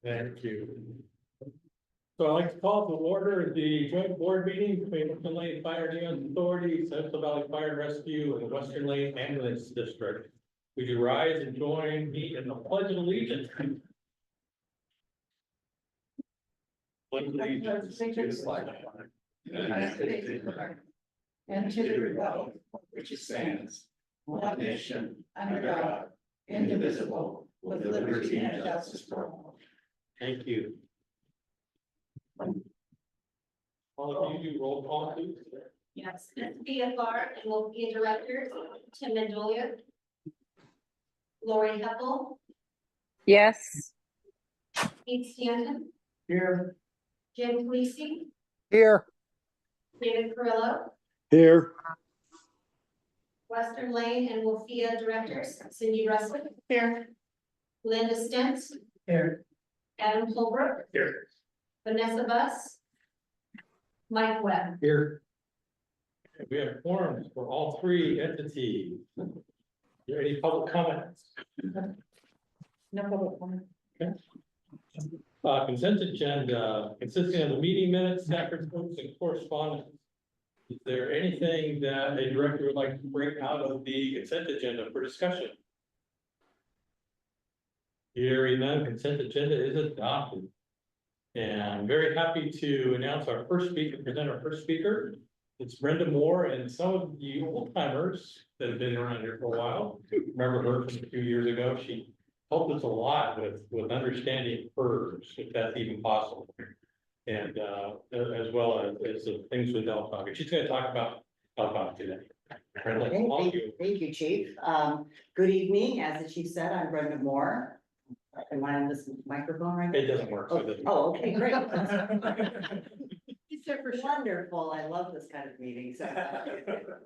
Thank you. So I'd like to call to order the joint board meeting between Western Lane Fire and EMS Authority, Central Valley Fire and Rescue, and the Western Lane Ambulance District. Would you rise and join me in the Pledge of Allegiance? Pledge of allegiance to the flag of the United States of America, and to the republic which stands one nation under God, indivisible, with liberty and justice for all. Thank you. All of you do roll call, please. Yes, BFR and will be directors, Tim Mendolia, Lori Heppel, Yes. Pete Stanton, Here. Jim Cleese, Here. David Carrillo, Here. Western Lane and WLFEA directors, Cindy Russell. Here. Linda Stent. Here. Adam Holbrook, Here. Vanessa Buss, Mike Webb. Here. We have forums for all three entities. Are there any public comments? No public comment. Consent agenda consisting of the meeting minutes, staff reports, and correspondence. Is there anything that a director would like to bring out of the consent agenda for discussion? Hearing none, consent agenda is adopted. And I'm very happy to announce our first speaker, present our first speaker. It's Brenda Moore, and some of you old timers that have been around here for a while remember her from a few years ago. She helped us a lot with understanding PERS, if that's even possible. And as well as the things with Delphi. She's going to talk about Delphi today. Brenda, Okay, all you. thank you, Chief. Good evening. As the chief said, I'm Brenda Moore. Am I on this microphone right now? It doesn't work. So it doesn't. Oh, okay, great. Wonderful. I love this kind of meeting. So,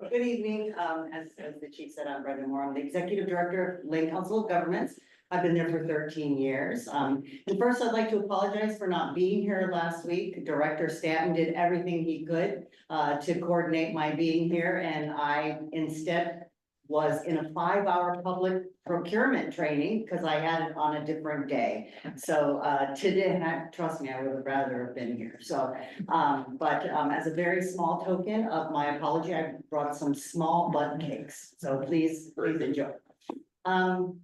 good evening. As the chief said, I'm Brenda Moore. I'm the executive director of Lane Council of Governments. I've been there for 13 years. And first, I'd like to apologize for not being here last week. Director Stanton did everything he could to coordinate my being here, and I instead was in a 5-hour public procurement training because I had it on a different day. So today, and trust me, I would have rather have been here. So, but as a very small token of my apology, I brought some small bud cakes. So please enjoy.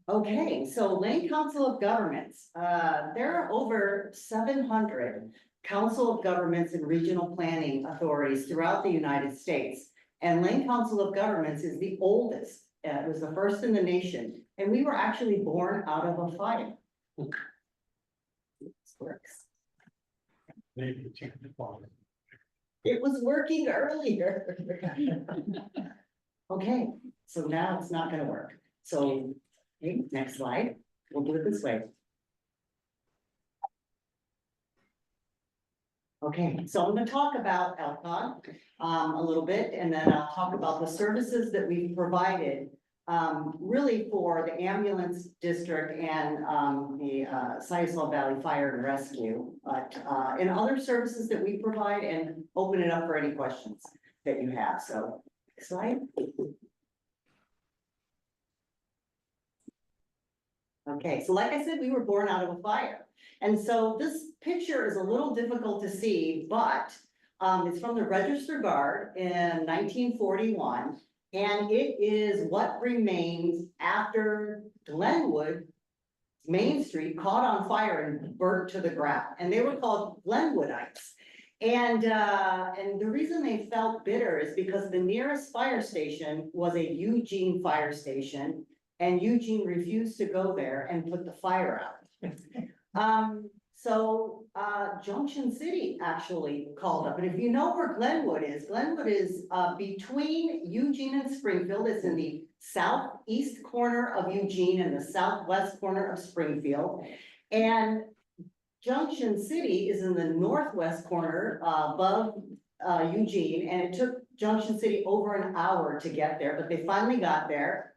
Okay, so Lane Council of Governments, there are over 700 Council of Governments and regional planning authorities throughout the United States. And Lane Council of Governments is the oldest. It was the first in the nation, and we were actually born out of a fire. This works. It was working earlier. Okay, so now it's not gonna work. So, okay, next slide. We'll do it this way. Okay, so I'm gonna talk about LCOG a little bit, and then I'll talk about the services that we've provided really for the ambulance district and the Siasol Valley Fire and Rescue, but and other services that we provide, and open it up for any questions that you have. So, next slide. Okay, so like I said, we were born out of a fire. And so this picture is a little difficult to see, but it's from the Register Guard in 1941. And it is what remains after Glenwood, Main Street caught on fire and burnt to the ground. And they were called Glenwoodites. And the reason they felt bitter is because the nearest fire station was a Eugene fire station. And Eugene refused to go there and put the fire out. So Junction City actually called up. And if you know where Glenwood is between Eugene and Springfield. It's in the southeast corner of Eugene and the southwest corner of Springfield. And Junction City is in the northwest corner above Eugene. And it took Junction City over an hour to get there, but they finally got there.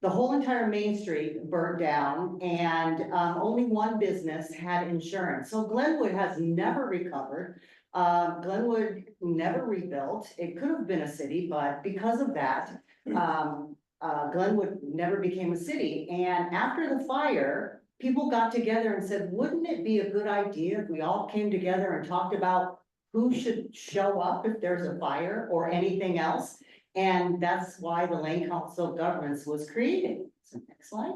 The whole entire Main Street burnt down, and only one business had insurance. So Glenwood has never recovered. Glenwood never rebuilt. It could have been a city, but because of that, Glenwood never became a city. And after the fire, people got together and said, wouldn't it be a good idea if we all came together and talked about who should show up if there's a fire or anything else? And that's why the Lane Council of Governments was created. So next slide.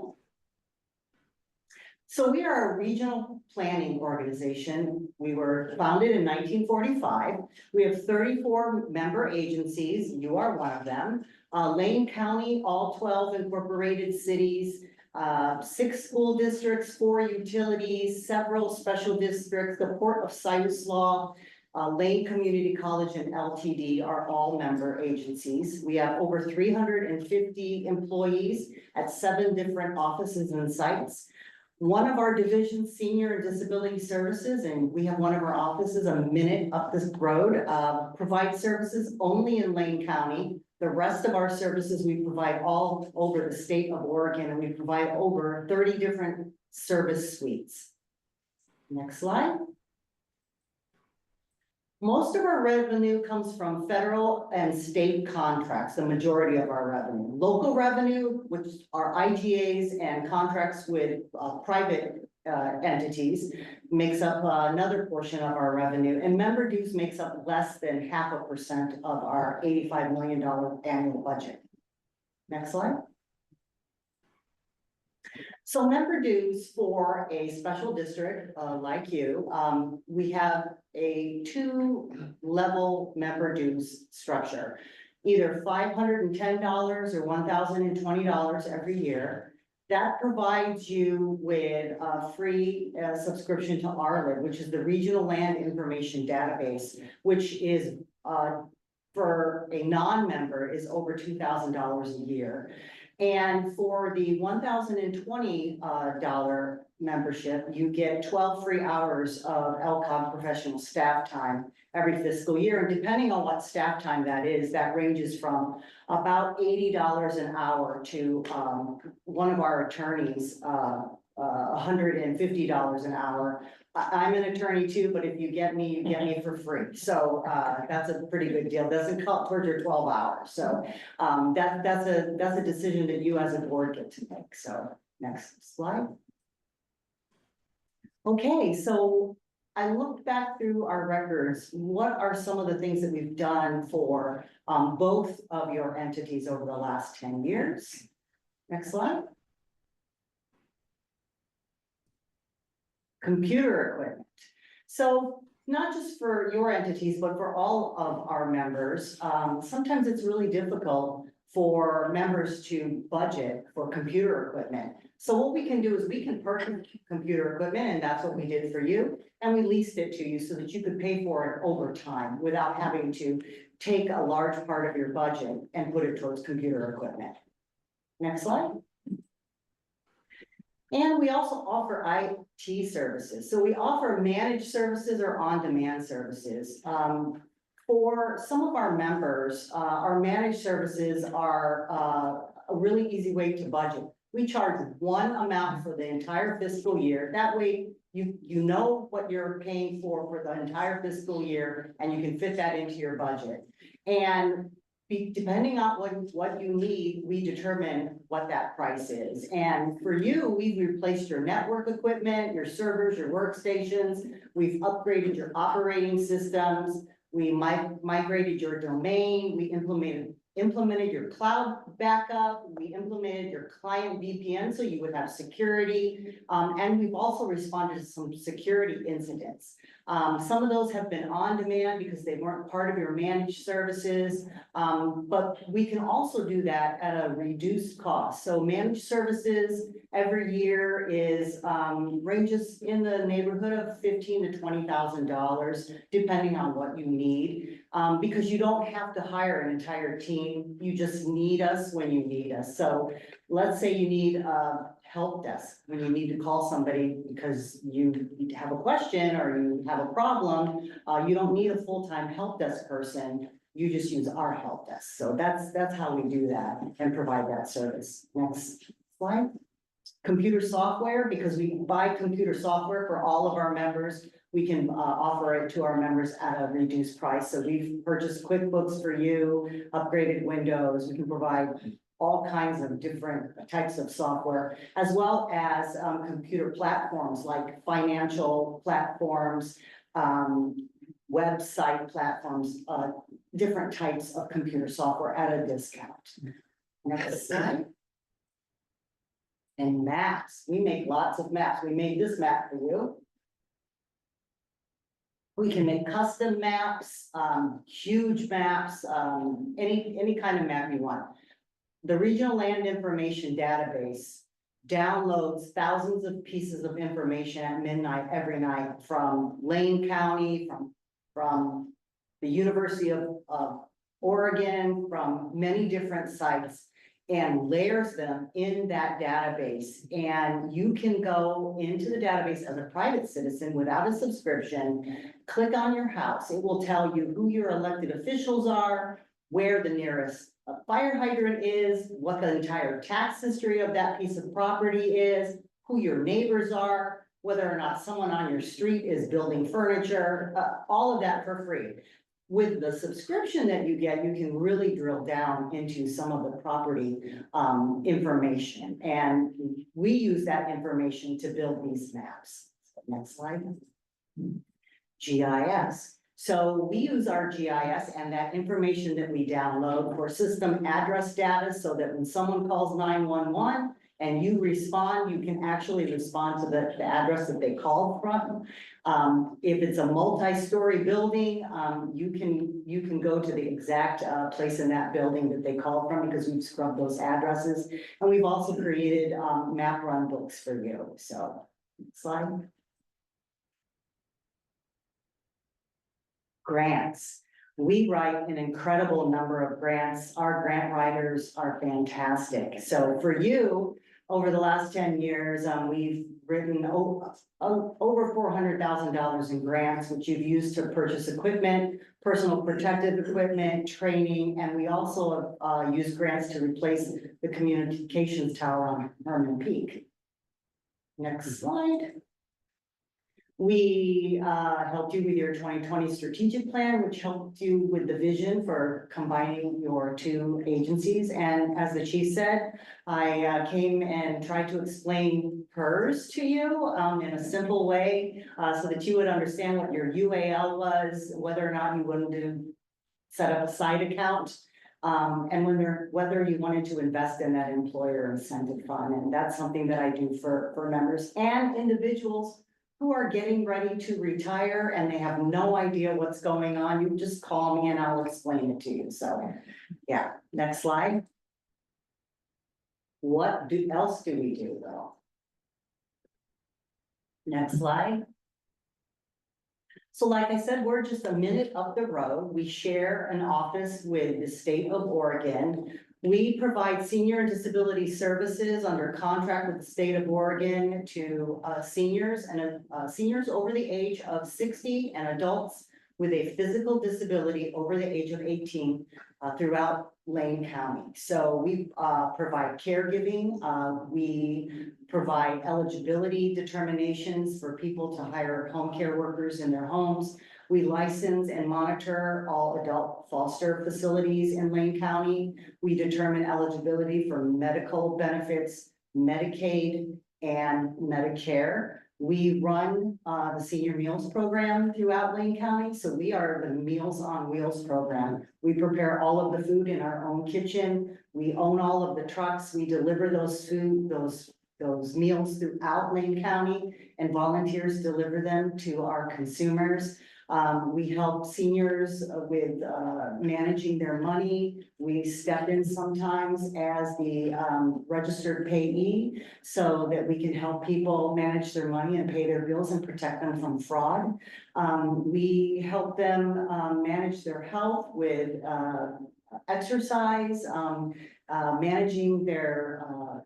So we are a regional planning organization. We were founded in 1945. We have 34 member agencies. You are one of them. Lane County, all 12 incorporated cities, 6 school districts, 4 utilities, several special districts, the Port of Siuslaw, Lane Community College and LTD are all member agencies. We have over 350 employees at 7 different offices and sites. One of our divisions, Senior and Disability Services, and we have one of our offices a minute up this road, provide services only in Lane County. The rest of our services we provide all over the state of Oregon, and we provide over 30 different service suites. Next slide. Most of our revenue comes from federal and state contracts, the majority of our revenue. Local revenue, which are IGAs and contracts with private entities, makes up another portion of our revenue, and member dues makes up less than 0.5% of our $85 million annual budget. Next slide. So member dues for a special district like you, we have a 2-level member dues structure, either $510 or $1,020 every year. That provides you with a free subscription to RLID, which is the Regional Land Information Database, which is for a non-member is over $2,000 a year. And for the $1,020 membership, you get 12 free hours of LCOG professional staff time every fiscal year. And depending on what staff time that is, that ranges from about $80 an hour to one of our attorneys, $150 an hour. I'm an attorney too, but if you get me, you get me for free. So that's a pretty good deal. Doesn't cut towards your 12 hours. So that's a decision that you as a board get to make. So next slide. Okay, so I looked back through our records. What are some of the things that we've done for both of your entities over the last 10 years? Next slide. Computer equipment. So not just for your entities, but for all of our members, sometimes it's really difficult for members to budget for computer equipment. So what we can do is we can purchase computer equipment, and that's what we did for you. And we leased it to you so that you could pay for it over time without having to take a large part of your budget and put it towards computer equipment. Next slide. And we also offer IT services. So we offer managed services or on-demand services. For some of our members, our managed services are a really easy way to budget. We charge one amount for the entire fiscal year. That way you know what you're paying for the entire fiscal year, and you can fit that into your budget. And depending on what you need, we determine what that price is. And for you, we've replaced your network equipment, your servers, your workstations. We've upgraded your operating systems. We migrated your domain. We implemented your cloud backup. We implemented your client VPN so you would have security. And we've also responded to some security incidents. Some of those have been on demand because they weren't part of your managed services, but we can also do that at a reduced cost. So managed services every year is ranges in the neighborhood of $15,000 to $20,000, depending on what you need, because you don't have to hire an entire team. You just need us when you need us. So let's say you need a help desk when you need to call somebody because you have a question or you have a problem. You don't need a full-time help desk person. You just use our help desk. So that's how we do that and provide that service. Next slide. Computer software, because we buy computer software for all of our members. We can offer it to our members at a reduced price. So we've purchased QuickBooks for you, upgraded Windows. We can provide all kinds of different types of software, as well as computer platforms like financial platforms, website platforms, different types of computer software at a discount. Next slide. And maps, we make lots of maps. We made this map for you. We can make custom maps, huge maps, any kind of map you want. The Regional Land Information Database downloads thousands of pieces of information at midnight every night from Lane County, from the University of Oregon, from many different sites, and layers them in that database. And you can go into the database as a private citizen without a subscription, click on your house. It will tell you who your elected officials are, where the nearest fire hydrant is, what the entire tax history of that piece of property is, who your neighbors are, whether or not someone on your street is building furniture, all of that for free. With the subscription that you get, you can really drill down into some of the property information. And we use that information to build these maps. Next slide. GIS. So we use our GIS and that information that we download for system address data, so that when someone calls 911 and you respond, you can actually respond to the address that they called from. If it's a multi-story building, you can go to the exact place in that building that they called from, because we've scrubbed those addresses. And we've also created map run books for you. So next slide. Grants. We write an incredible number of grants. Our grant writers are fantastic. So for you, over the last 10 years, we've written over $400,000 in grants, which you've used to purchase equipment, personal protective equipment, training, and we also use grants to replace the communications tower on Herman Peak. Next slide. We helped you with your 2020 strategic plan, which helped you with the vision for combining your two agencies. And as the chief said, I came and tried to explain PERS to you in a simple way, so that you would understand what your UAL was, whether or not you wanted to set up a side account, and whether you wanted to invest in that employer incentive fund. And that's something that I do for members and individuals who are getting ready to retire and they have no idea what's going on. You just call me and I'll explain it to you. So yeah, next slide. What else do we do though? Next slide. So like I said, we're just a minute up the road. We share an office with the state of Oregon. We provide senior and disability services under contract with the state of Oregon to seniors and seniors over the age of 60 and adults with a physical disability over the age of 18 throughout Lane County. So we provide caregiving, we provide eligibility determinations for people to hire home care workers in their homes. We license and monitor all adult foster facilities in Lane County. We determine eligibility for medical benefits, Medicaid, and Medicare. We run the senior meals program throughout Lane County. So we are the Meals on Wheels program. We prepare all of the food in our own kitchen. We own all of the trucks. We deliver those meals throughout Lane County, and volunteers deliver them to our consumers. We help seniors with managing their money. We step in sometimes as the registered payee so that we can help people manage their money and pay their bills and protect them from fraud. We help them manage their health with exercise, managing their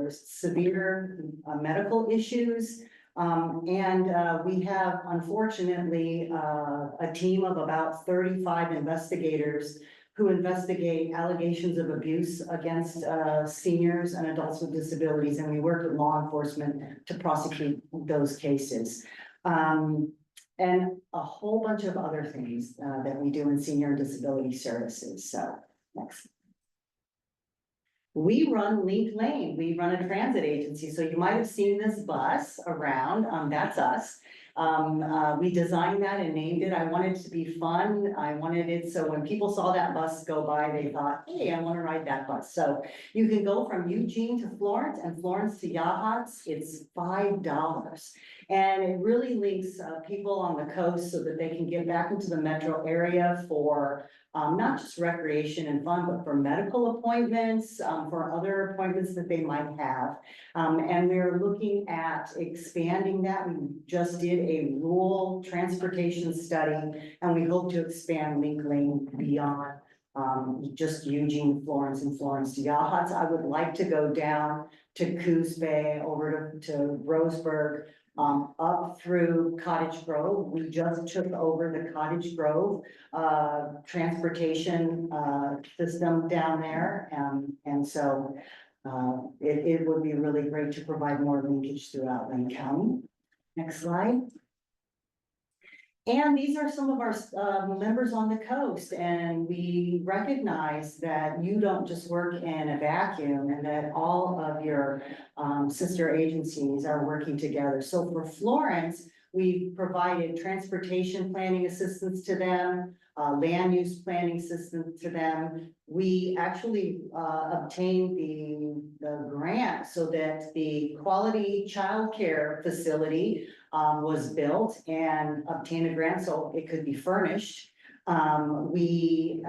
severe medical issues. We have, unfortunately, a team of about 35 investigators who investigate allegations of abuse against seniors and adults with disabilities, and we work with law enforcement to prosecute those cases. And a whole bunch of other things that we do in senior and disability services. So next. we run Link Lane, we run a transit agency, so you might have seen this bus around, that's us. We designed that and named it, I wanted it to be fun, I wanted it, so when people saw that bus go by, they thought, hey, I wanna ride that bus. So you can go from Eugene to Florence and Florence to Yachats, it's $5. And it really links, people on the coast so that they can get back into the metro area for not just recreation and fun, but for medical appointments, for other appointments that they might have. And we're looking at expanding that. We just did a rural transportation study, and we hope to expand Link Lane beyond just Eugene, Florence, and Florence to Yachats. I would like to go down to Coos Bay, over to Roseburg, up through Cottage Grove. We just took over the Cottage Grove transportation system down there. And so it would be really great to provide more linkage throughout Lane County. Next slide. And these are some of our members on the coast, and we recognize that you don't just work in a vacuum, and that all of your sister agencies are working together. So for Florence, we've provided transportation planning assistance to them, land use planning assistance to them. We actually obtained the grant so that the quality childcare facility was built and obtained a grant so it could be furnished. We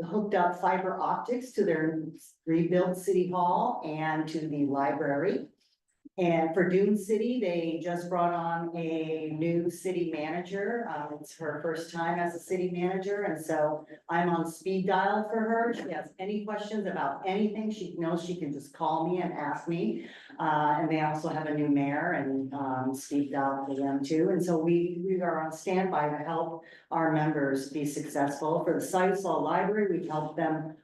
hooked up fiber optics to their rebuilt city hall and to the library. And for Dune City, they just brought on a new city manager. It's her first time as a city manager, and so I'm on speed dial for her. If she has any questions about anything, she knows she can just call me and ask me. And they also have a new mayor and speed dial for them too. And so we are on standby to help our members be successful. For the Science Law Library, we've helped them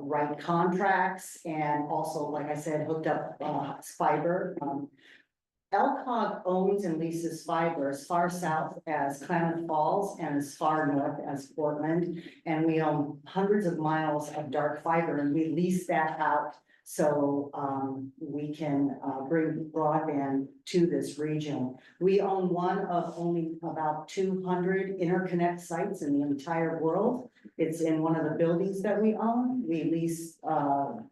write contracts, and also, like I said, hooked up fiber. LCOG owns and leases fiber as far south as Klamath Falls and as far north as Portland. And we own hundreds of miles of dark fiber, and we lease that out so we can bring broadband to this region. We own one of only about 200 interconnect sites in the entire world. It's in one of the buildings that we own. We lease a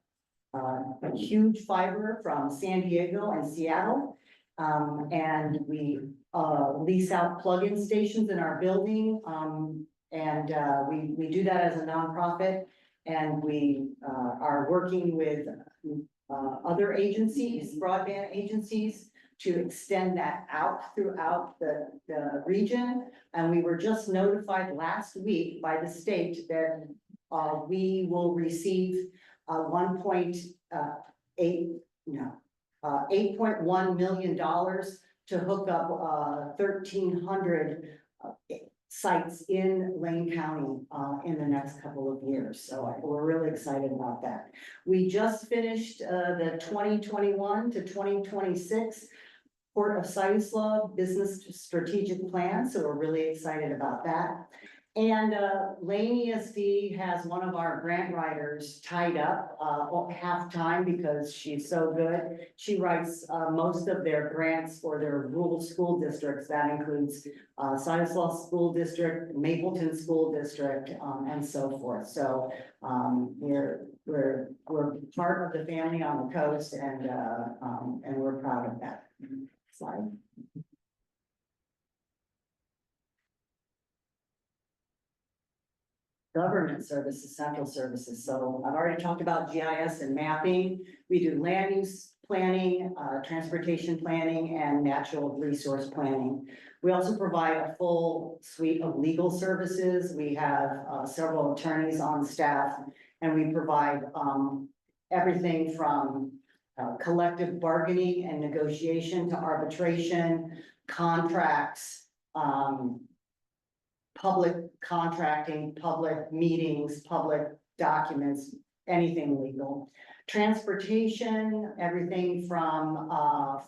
huge fiber from San Diego and Seattle. And we lease out plug-in stations in our building. We do that as a nonprofit. And we are working with other agencies, broadband agencies, to extend that out throughout the region. And we were just notified last week by the state that we will receive $8.1 million to hook up 1,300 sites in Lane County in the next couple of years. So we're really excited about that. We just finished the 2021 to 2026 Port of Siuslaw Business Strategic Plan, so we're really excited about that. And Lane ESD has one of our grant writers tied up half-time because she's so good. She writes most of their grants for their rural school districts. That includes Siuslaw School District, Mapleton School District, and so forth. So we're part of the family on the coast, and we're proud of that. Slide. Government services, central services. So I've already talked about GIS and mapping. We do land use planning, transportation planning, and natural resource planning. We also provide a full suite of legal services. We have several attorneys on staff, and we provide everything from collective bargaining and negotiation to arbitration, contracts, public contracting, public meetings, public documents, anything legal. Transportation, everything from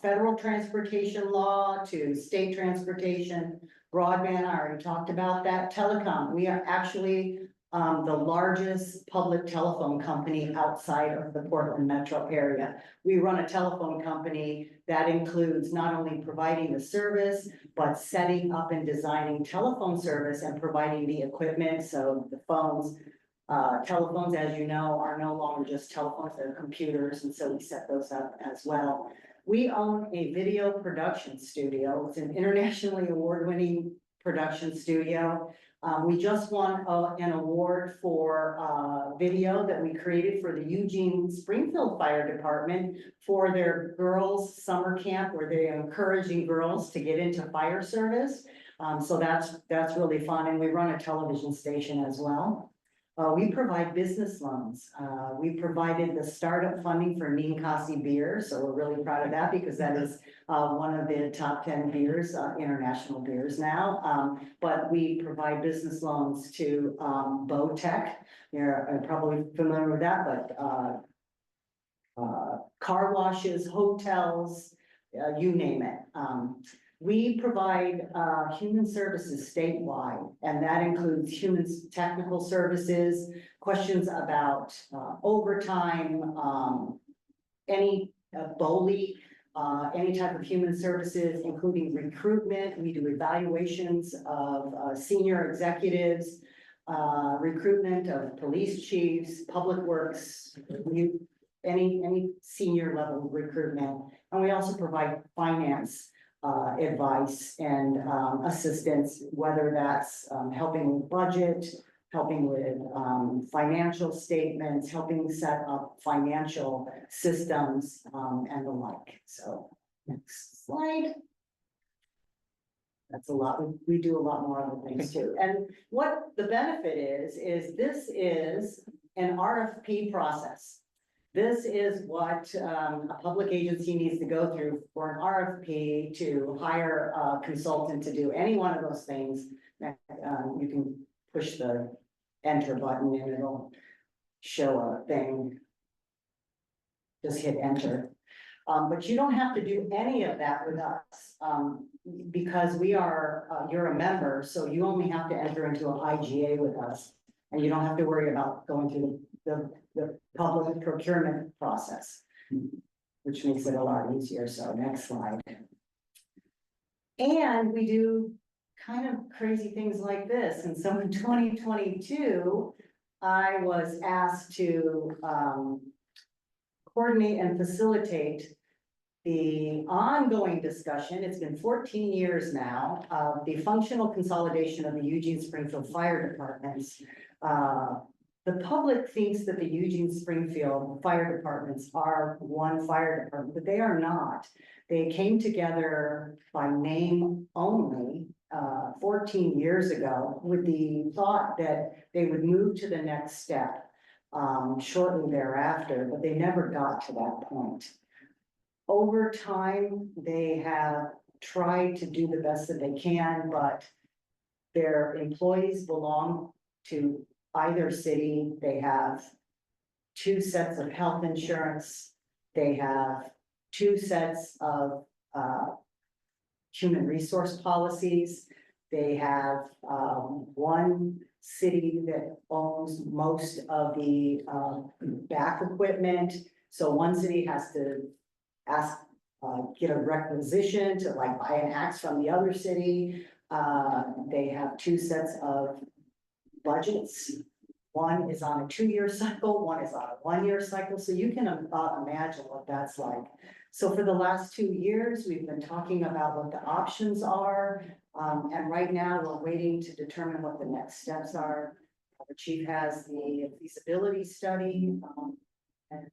federal transportation law to state transportation, broadband, I already talked about that. Telecom, we are actually the largest public telephone company outside of the Portland metro area. We run a telephone company that includes not only providing the service, but setting up and designing telephone service and providing the equipment, so the phones. Telephones, as you know, are no longer just telephones, they're computers, and so we set those up as well. We own a video production studio. It's an internationally award-winning production studio. We just won an award for video that we created for the Eugene Springfield Fire Department for their girls' summer camp, where they're encouraging girls to get into fire service. So that's really fun, and we run a television station as well. We provide business loans. We provided the startup funding for Ninkasi beer, so we're really proud of that because that is one of the top 10 beers, international beers now. But we provide business loans to Bowtech. You're probably familiar with that, but car washes, hotels, you name it. We provide human services statewide, and that includes human technical services, questions about overtime, any BOLI, any type of human services, including recruitment. We do evaluations of senior executives, recruitment of police chiefs, public works, any senior level recruitment. And we also provide finance advice and assistance, whether that's helping with budget, helping with financial statements, helping set up financial systems, and the like. So next slide. That's a lot. We do a lot more other things too. And what the benefit is this is an RFP process. This is what a public agency needs to go through for an RFP to hire a consultant to do any one of those things. You can push the enter button and it'll show a thing. Just hit enter. But you don't have to do any of that with us because we are, you're a member, so you only have to enter into an IGA with us. And you don't have to worry about going through the public procurement process, which makes it a lot easier. So next slide. And we do kind of crazy things like this. And so in 2022, I was asked to coordinate and facilitate the ongoing discussion. It's been 14 years now of the functional consolidation of the Eugene Springfield Fire Departments. The public thinks that the Eugene Springfield fire departments are one fire department, but they are not. They came together by name only 14 years ago with the thought that they would move to the next step shortly thereafter, but they never got to that point. Over time, they have tried to do the best that they can, but their employees belong to either city. They have 2 sets of health insurance. They have 2 sets of human resource policies. They have 1 city that owns most of the back equipment. So 1 city has to get a requisition to like buy an axe from the other city. They have 2 sets of budgets. 1 is on a 2-year cycle, 1 is on a 1-year cycle. So you can imagine what that's like. So for the last 2 years, we've been talking about what the options are. And right now we're waiting to determine what the next steps are. The chief has the feasibility study. And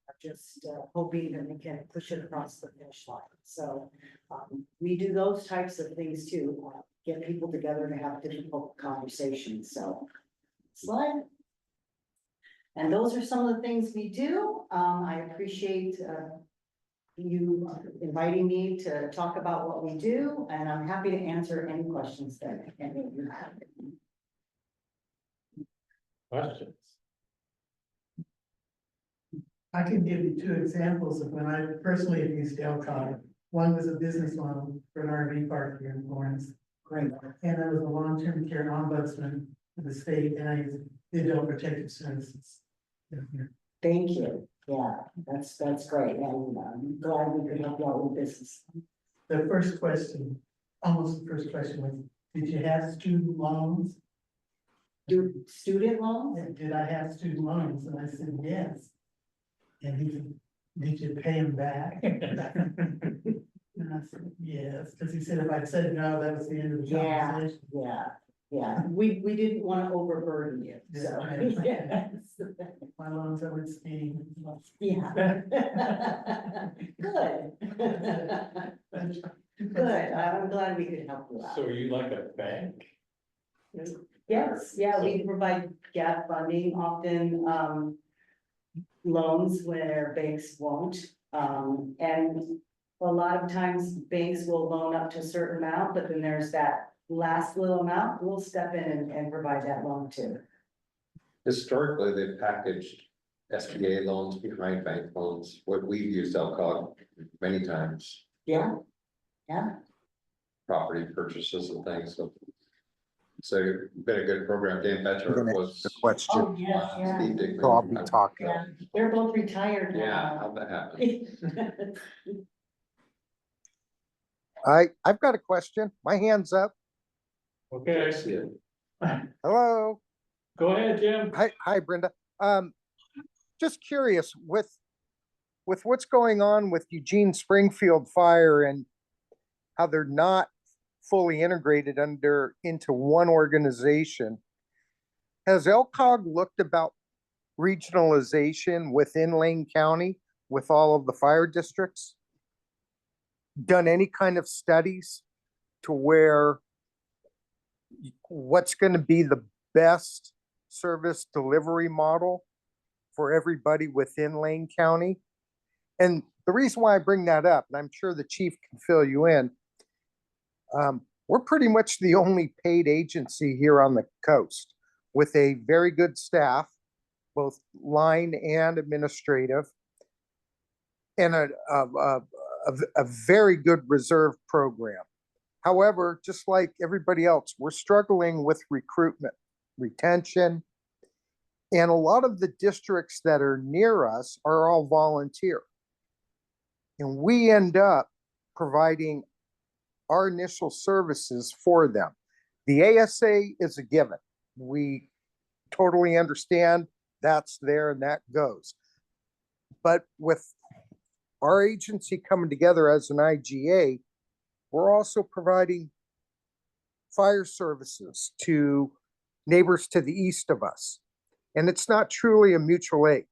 I'm just hoping that we can push it across the finish line. So we do those types of things too, get people together to have difficult conversations. So slide. And those are some of the things we do. I appreciate you inviting me to talk about what we do, and I'm happy to answer any questions that any of you have. Questions? I can give you 2 examples of when I personally have used Delcog. One was a business loan for an RV park here in Lawrence. Great. And I was a long-term care ombudsman the state, and I did all protective services. Thank you. Yeah, that's great. And I'm glad we could help you out with business. The first question, almost the first question was, did you have student loans? Do student loans? And did I have student loans? And I said, yes. And he said, did you pay them back? And I said, yes, because he said if I'd said no, that was the end of the Yeah. conversation. Yeah. We didn't want to overburden you, so. Yeah. Yes. My loans are with Steve. Yeah. Good. Good. I'm glad we could help you out. So are you like a bank? Yes, yeah, we provide gap funding, often, loans where banks won't. And a lot of times banks will loan up to a certain amount, but then there's that last little amount, we'll step in and provide that loan too. Historically, they've packaged SBA loans behind bank loans, what we've used alcohol many times, Yeah, property purchases and things, so. So, been a good program, Dan Betcher was. The question, oh, yeah, Steve Dickman. so I'll be talking. yeah, they're both retired Yeah, now. how'd that happen? I've got a question. My hand's up. Okay, Hello. go ahead, Jim. Hi, Brenda. Just curious with what's going on with Eugene Springfield Fire and how they're not fully integrated into one organization. Has LCOG looked about regionalization within Lane County with all of the fire districts? Done any kind of studies to where what's going to be the best service delivery model for everybody within Lane County? And the reason why I bring that up, and I'm sure the chief can fill you in, we're pretty much the only paid agency here on the coast with a very good staff, both line and administrative, and a very good reserve program. However, just like everybody else, we're struggling with recruitment, retention, and a lot of the districts that are near us are all volunteer. And we end up providing our initial services for them. The ASA is a given. We totally understand that's there and that goes. But with our agency coming together as an IGA, we're also providing fire services to neighbors to the east of us. And it's not truly a mutual aid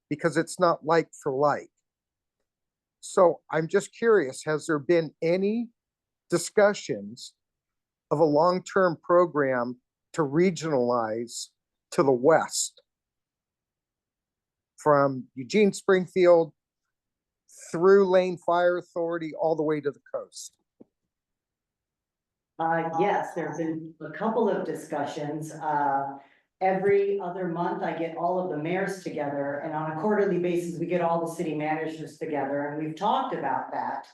because it's not like for like. So I'm just curious, has there been any discussions of a long-term program to regionalize to the west from Eugene Springfield through Lane Fire Authority all the way to the coast? Yes, there've been a couple of discussions. Every other month, I get all of the mayors together, and on a quarterly basis, we get all the city managers together, and we've talked about that.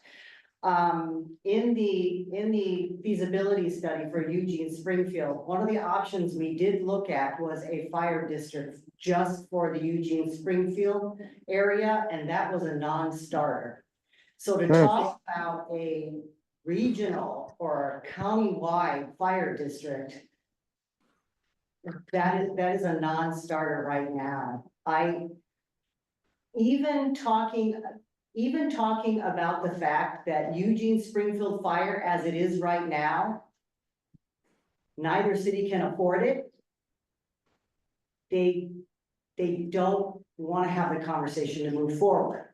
In the feasibility study for Eugene Springfield, one of the options we did look at was a fire district just for the Eugene Springfield area, and that was a non-starter. So to talk about a regional or county-wide fire district, that is a non-starter right now. Even talking about the fact that Eugene Springfield Fire, as it is right now, neither city can afford it. They don't want to have the conversation to move forward,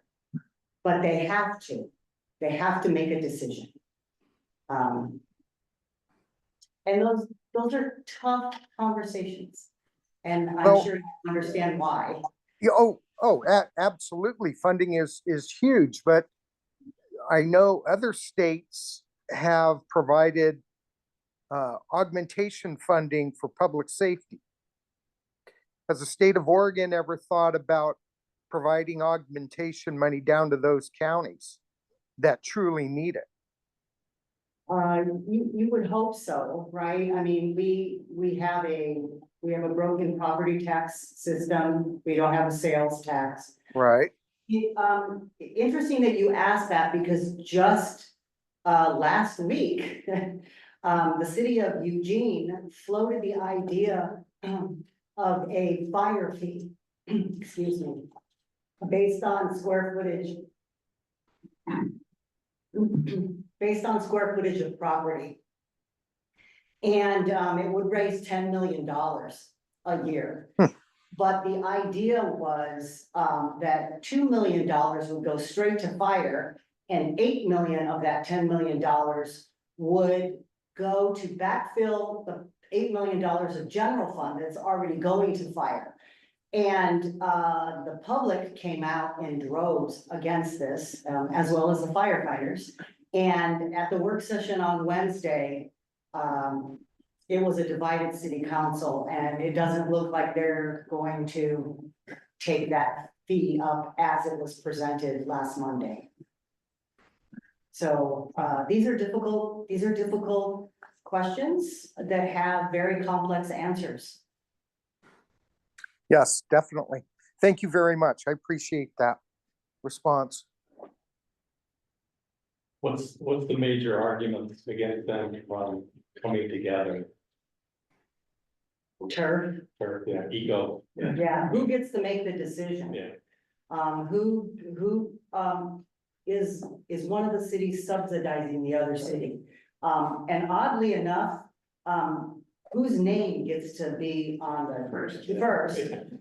but they have to make a decision. And those are tough conversations, and I'm sure you understand why. Absolutely. Funding is huge, but I know other states have provided augmentation funding for public safety. Has the state of Oregon ever thought about providing augmentation money down to those counties that truly need it? You would hope so, right? I mean, we have a broken property tax system. We don't have a sales tax. Right. Interesting that you asked that because just, last week, the city of Eugene floated the idea of a fire fee, excuse me, based on square footage. Based on square footage of property. And it would raise $10 million a year. But the idea was that $2 million would go straight to fire, and 8 million of that $10 million would go to backfill the $8 million of general fund that's already going to fire. And the public came out in droves against this, as well as the firefighters. And at the work session on Wednesday, it was a divided city council, and it doesn't look like they're going to take that fee up as it was presented last Monday. So these are difficult questions that have very complex answers. Yes, definitely. Thank you very much. I appreciate that response. What's the major arguments against them from coming together? Turf. Or, yeah, ego. Yeah, who gets to make the decision? Yeah. Who is one of the cities subsidizing the other city? And oddly enough, whose name gets to be on the first,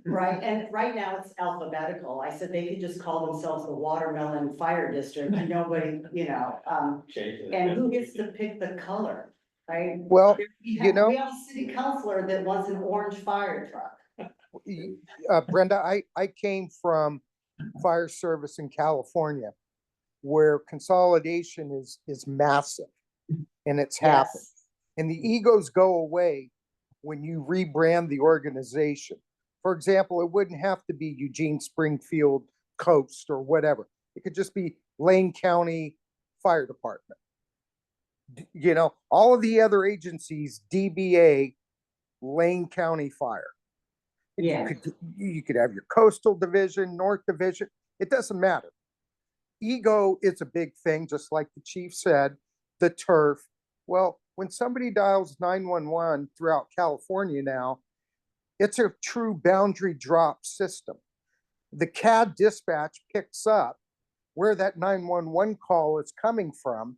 right? And right now it's alphabetical. I said they could just call themselves the Watermelon Fire District, and nobody, and who gets to pick the color, right? Well, We you know, have a city councilor that wants an orange fire truck. Brenda, I came from fire service in California, where consolidation is massive, and it's happened. Yes. And the egos go away when you rebrand the organization. For example, it wouldn't have to be Eugene, Springfield, Coast, or whatever. It could just be Lane County Fire Department. You know, all of the other agencies, DBA, Lane County Fire. Yeah. You could have your coastal division, North division. It doesn't matter. Ego is a big thing, just like the chief said, the turf. Well, when somebody dials 911 throughout California now, it's a true boundary drop system. The CAD dispatch picks up where that 911 call is coming from,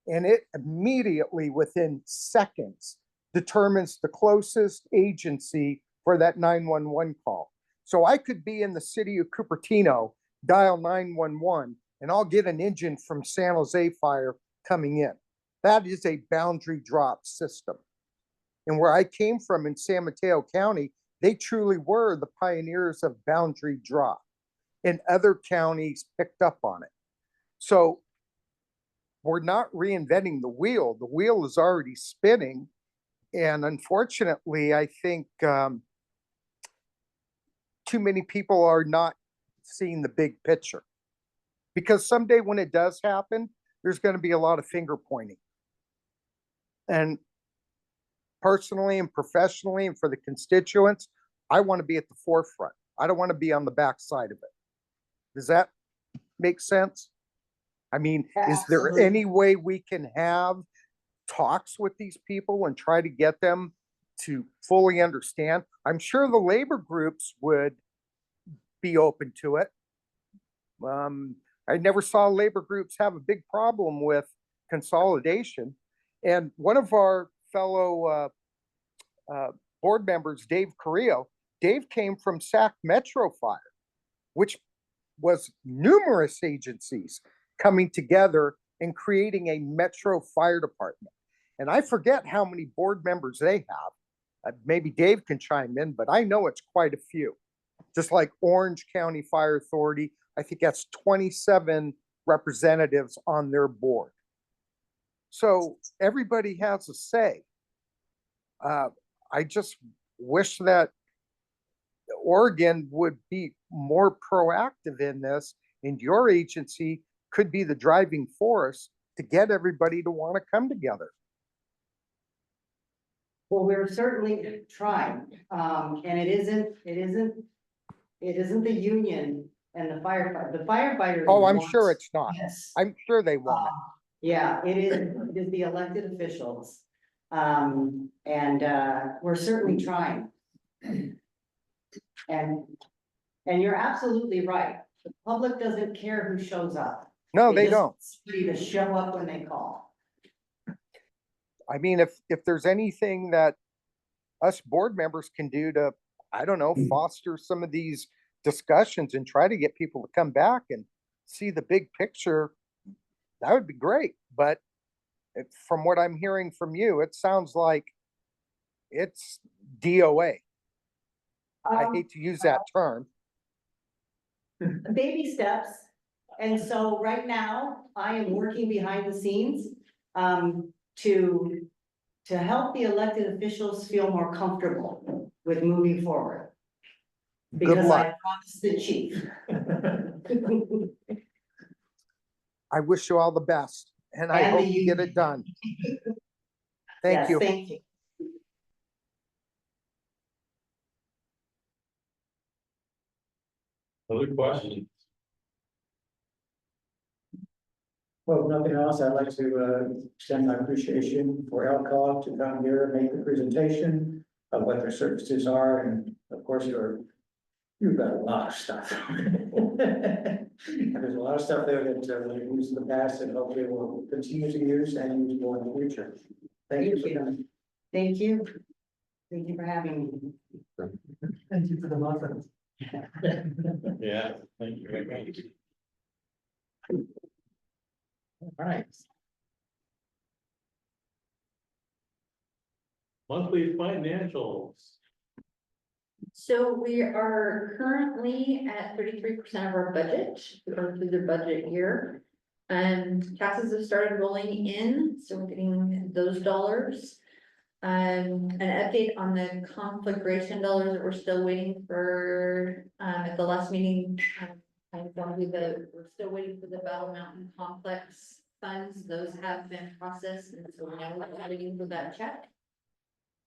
and it immediately, within seconds, determines the closest agency for that 911 call. So I could be in the city of Cupertino, dial 911, and I'll get an engine from San Jose Fire coming in. That is a boundary drop system. And where I came from in San Mateo County, they truly were the pioneers of boundary drop, and other counties picked up on it. So we're not reinventing the wheel. The wheel is already spinning. And unfortunately, I think too many people are not seeing the big picture. Because someday when it does happen, there's going to be a lot of finger pointing. And personally and professionally and for the constituents, I want to be at the forefront. I don't want to be on the backside of it. Does that make sense? I mean, is there Absolutely. any way we can have talks with these people and try to get them to fully understand? I'm sure the labor groups would be open to it. I never saw labor groups have a big problem with consolidation. And one of our fellow board members, Dave Carrillo, Dave came from Sac Metro Fire, which was numerous agencies coming together and creating a Metro Fire Department. And I forget how many board members they have. Maybe Dave can chime in, but I know it's quite a few. Just like Orange County Fire Authority, I think that's 27 representatives on their board. So everybody has a say. I just wish that Oregon would be more proactive in this, and your agency could be the driving force to get everybody to want to come together. Well, we're certainly trying, and it isn't the union and the firefighters. Oh, I'm want sure it's not. this. I'm sure they want it. Yeah, it is the elected officials. We're certainly trying. And you're absolutely right. The public doesn't care who shows up. No, they just don't. want somebody to show up when they call. I mean, if there's anything that us board members can do to, I don't know, foster some of these discussions and try to get people to come back and see the big picture, that would be great. But from what I'm hearing from you, it sounds like it's DOA. I hate to use that term. Baby steps. And so right now, I am working behind the scenes, to help the elected officials feel more comfortable with moving forward. Good Because luck. I promised the chief. I wish you all the best and I And hope the you get it done. Thank Yes, you. thank you. Other questions? Well, if nothing else, I'd like to extend my appreciation for LCOG to come here and make the presentation of what their services are, and of course, you've got a lot of stuff. And there's a lot of stuff there that we've used in the past and hopefully will continue to use and use more in the future. Thank you for coming. Thank you. Thank you for having me. Thank you for the muffins. Yeah, thank you very much. All right. Monthly financials. So we are currently at 33% of our budget, or through the budget year. Taxes have started rolling in, so we're getting those dollars. An update on the conflagration dollars that we're still waiting for, at the last meeting. I informed you that we're still waiting for the Battle Mountain Complex funds. Those have been processed, and so now we're waiting for that check.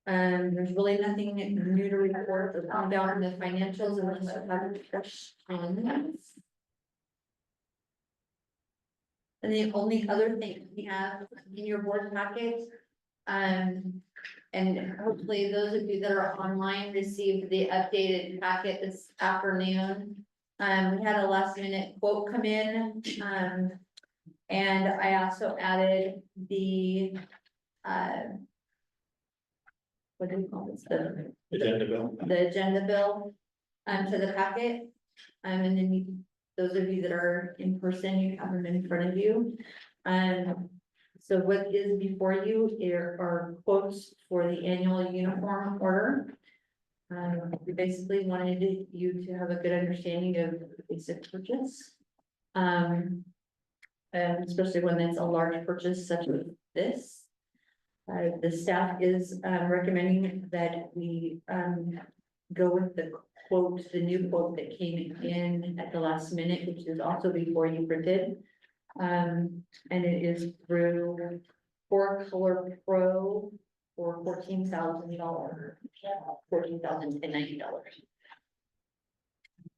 There's really nothing new to report or come down in the financials unless you have questions. And the only other thing we have in your board packet, and hopefully those of you that are online received the updated packet this afternoon. We had a last minute quote come in, and I also added the, what do you call this, Agenda bill. the agenda bill, to the packet. And then those of you that are in person, you have them in front of you. So what is before you here are quotes for the annual uniform order. We basically wanted you to have a good understanding of the basic purchase. And especially when it's a large purchase such as this. The staff is recommending that we go with the quote, the new quote that came in at the last minute, which is also before you printed. And it is through 4Color Pro for $14,000, $14,090.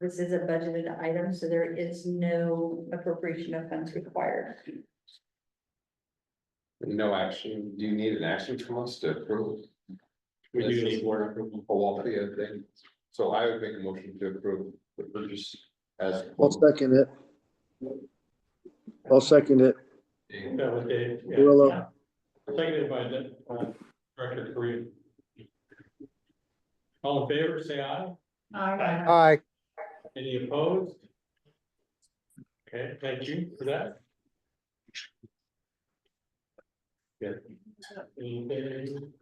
This is a budgeted item, so there is no appropriation of funds required. No action. Do you need an action from us to approve? We do need board approval. A WLFEA thing. So I would make a motion to approve the purchase as. I'll second it. I'll second it. That was Dave. Yeah. Willow. Seconded by Director Kareem. All in favor, say aye. Aye. Any opposed? Okay, thank you for that. Good. Anything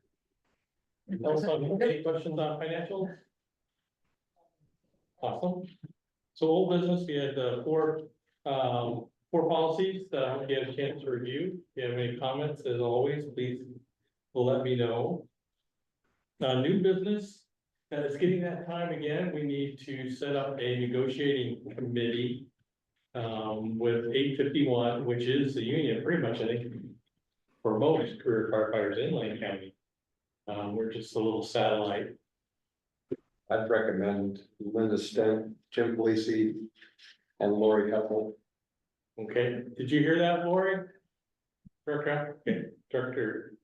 else on, any questions on financials? Awesome. So old business, we had four policies that I hope you had a chance to review. If you have any comments, as always, please let me know. New business, it's getting that time again. We need to set up a negotiating committee with 851, which is the union, pretty much, I think, for most career firefighters in Lane County. We're just a little satellite. I'd recommend Linda Stent, Jim Felici, and Lori Couple. Okay, did you hear that, Lori? Director, okay, Director.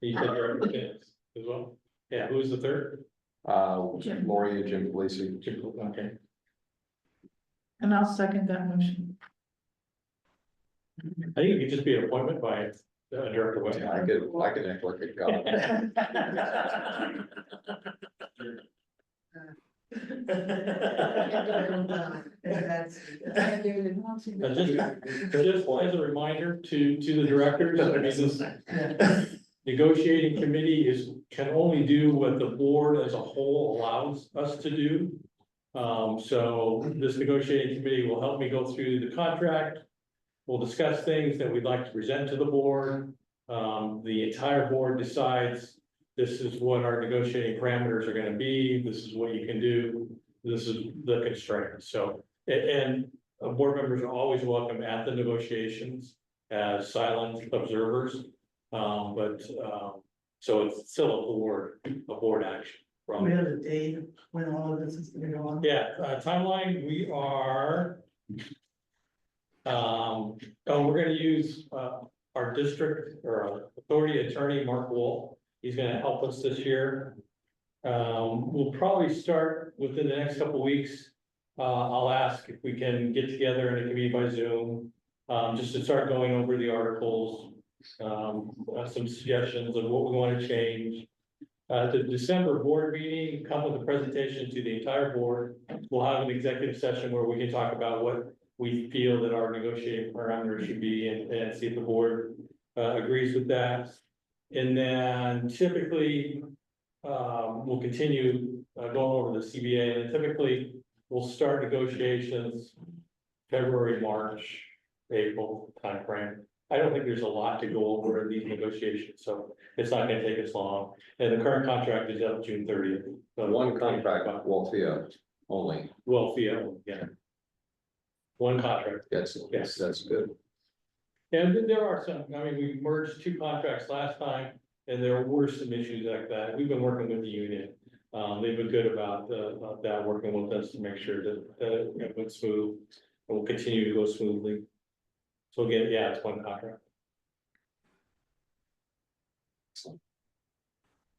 You said Director Stamps as well? Yeah, who's the third? Lori and Jim Felici. Okay, And I'll second that motion. I think it could just be an appointment by Director West. I could act like a god. Just as a reminder to the directors, I mean, this negotiating committee can only do what the board as a whole allows us to do. So this negotiating committee will help me go through the contract. We'll discuss things that we'd like to present to the board. The entire board decides this is what our negotiating parameters are gonna be, this is what you can do, this is the constraints, so. And board members are always welcome at the negotiations as silent observers. So it's still a board action. We have a date when all of this is gonna go on. Yeah, timeline, we are. We're gonna use, our district or our authority attorney, Mark Wolf. He's gonna help us this year. We'll probably start within the next couple of weeks. I'll ask if we can get together in a committee by Zoom, just to start going over the articles. Some suggestions of what we want to change. The December board meeting, come with a presentation to the entire board. We'll have an executive session where we can talk about what we feel that our negotiating parameters should be and see if the board agrees with that. And then typically, we'll continue going over the CBA, and typically we'll start negotiations February, March, April timeframe. I don't think there's a lot to go over in these negotiations, so it's not gonna take us long. And the current contract is up June 30th. So One contract, WLFEA only. WLFEA, yeah. One contract. Yes, that's good. And then there are some, I mean, we merged two contracts last time, and there were some issues like that. We've been working with the union. They've been good about that, working with us to make sure that it went smooth, and will continue to go smoothly. So again, yeah, it's one contract.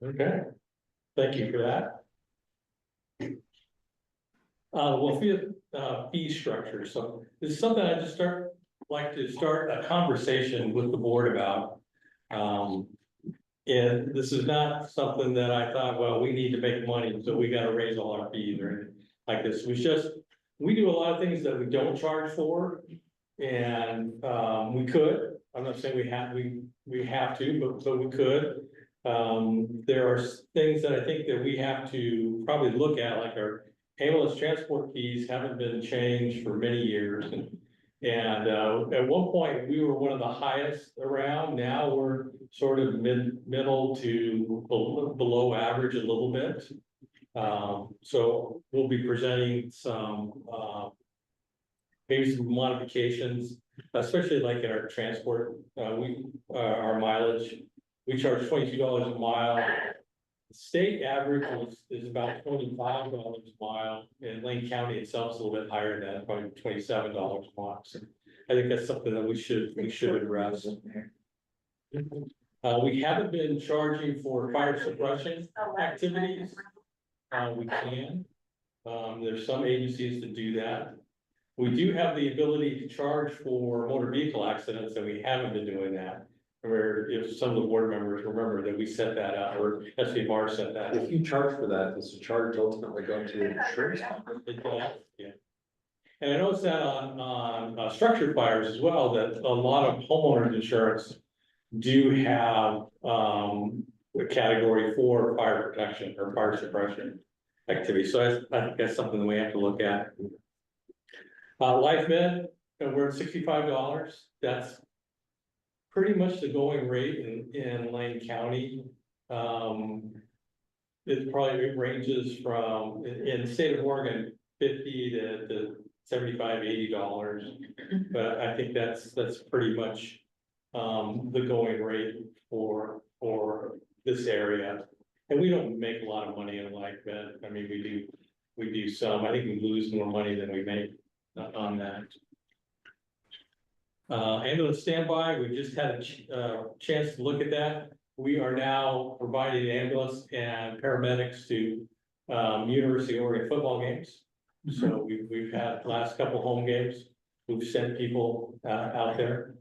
Okay, thank you for that. Well, fee structure, so this is something I just like to start a conversation with the board about. And this is not something that I thought, well, we need to make money, so we gotta raise all our fees or anything like this. It was just, we do a lot of things that we don't charge for. And we could, I'm not saying we have to, but we could. There are things that I think that we have to probably look at, like our ambulance transport fees haven't been changed for many years. And at one point, we were one of the highest around. Now we're sort of middle to below average a little bit. So we'll be presenting some maybe some modifications, especially like in our transport. Our mileage, we charge $22 a mile. The state average is about $25 a mile, and Lane County itself is a little bit higher than that, probably $27 a mile. So I think that's something that we should address. We haven't been charging for fire suppression activities. We can. There's some agencies that do that. We do have the ability to charge for motor vehicle accidents, and we haven't been doing that. Where if some of the board members remember that we set that out, or SBR set that. If you charge for that, does the charge ultimately go to the insurance company? Yeah. And I noticed that on structured fires as well, that a lot of homeowners insurance do have a category for fire protection or fire suppression activity. So I think that's something that we have to look at. Life med, we're at $65. That's pretty much the going rate in Lane County. It ranges from, in the state of Oregon, 50 to $75, $80. But I think that's pretty much, the going rate for this area. And we don't make a lot of money in life, but I mean, we do some. I think we lose more money than we make on that. Ambulance standby, we just had a chance to look at that. We are now providing ambulance and paramedics to University of Oregon football games. So we've had last couple home games, we've sent people out there.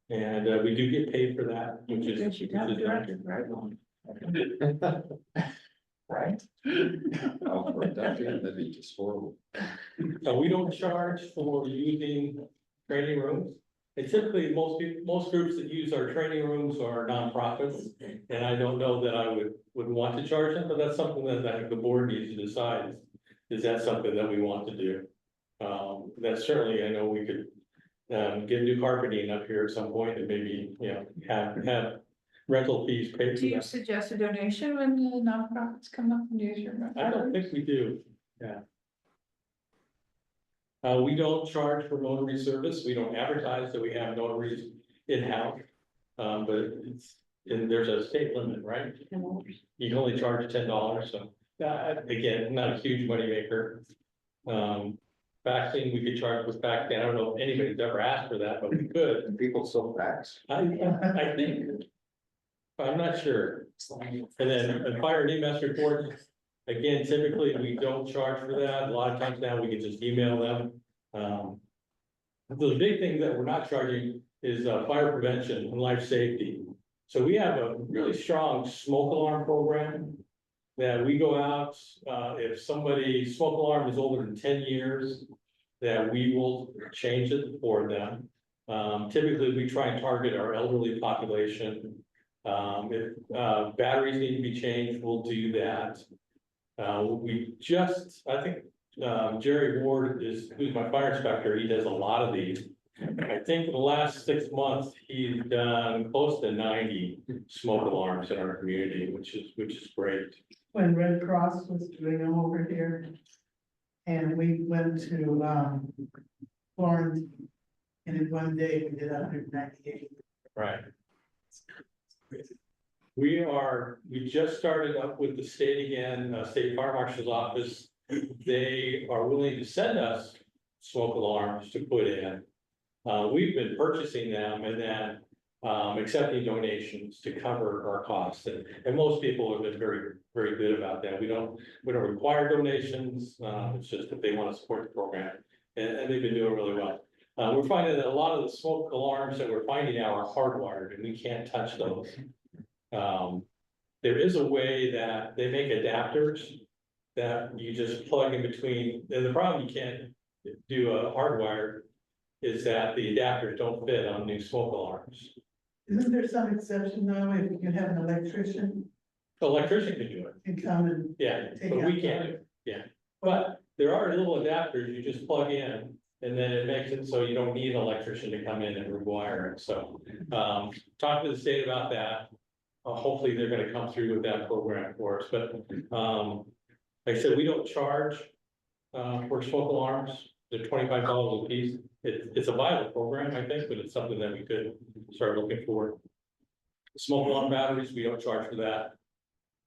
And we do get paid for that, which is. Right? Oh, for a decade, that'd be just horrible. We don't charge for using training rooms. And typically, most groups that use our training rooms are nonprofits. And I don't know that I would want to charge them, but that's something that I think the board needs to decide. Is that something that we want to do? That's certainly, I know we could get new carpeting up here at some point and maybe, have rental fees paid Do for you that. suggest a donation when the nonprofits come up and use your? I don't think we do, yeah. We don't charge for notary service, we don't advertise that we have notaries in-house. But there's a state limit, right? You can only charge $10, so, again, not a huge moneymaker. Faxing, we could charge with faxing, I don't know if anybody's ever asked for that, but we could. And people still fax. I think, I'm not sure. And then a fire and EMS report, again, typically we don't charge for that. A lot of times now we can just email them. The big thing that we're not charging is fire prevention and life safety. So we have a really strong smoke alarm program that we go out, if somebody's smoke alarm is older than 10 years, that we will change it for them. Typically, we try and target our elderly population. If batteries need to be changed, we'll do that. I think Jerry Ward who's my fire inspector, he does a lot of these. I think in the last 6 months, he's done close to 90 smoke alarms in our community, which is great. When Red Cross was doing them over here. And we went to, Florence. And in one day, we did 198. Right. We just started up with the state again, State Fire Marshal's office. They are willing to send us smoke alarms to put in. We've been purchasing them and then accepting donations to cover our costs. And most people have been very, very good about that. We don't require donations. It's just that they want to support the program, and they've been doing really well. We're finding that a lot of the smoke alarms that we're finding now are hardwired and we can't touch those. There is a way that they make adapters that you just plug in between, and the problem you can't do a hardwired is that the adapters don't fit on new smoke alarms. Isn't there some exception though, if you can have an electrician The electrician can do it, and come and yeah, take but out? we can't do it, yeah. But there are little adapters you just plug in, and then it makes it so you don't need an electrician to come in and rewire it, so. Talk to the state about that. Hopefully they're gonna come through with that program for us, but, like I said, we don't charge, for smoke alarms. They're $25 a piece. It's a viable program, I think, but it's something that we could start looking for. Smoke alarm batteries, we don't charge for that.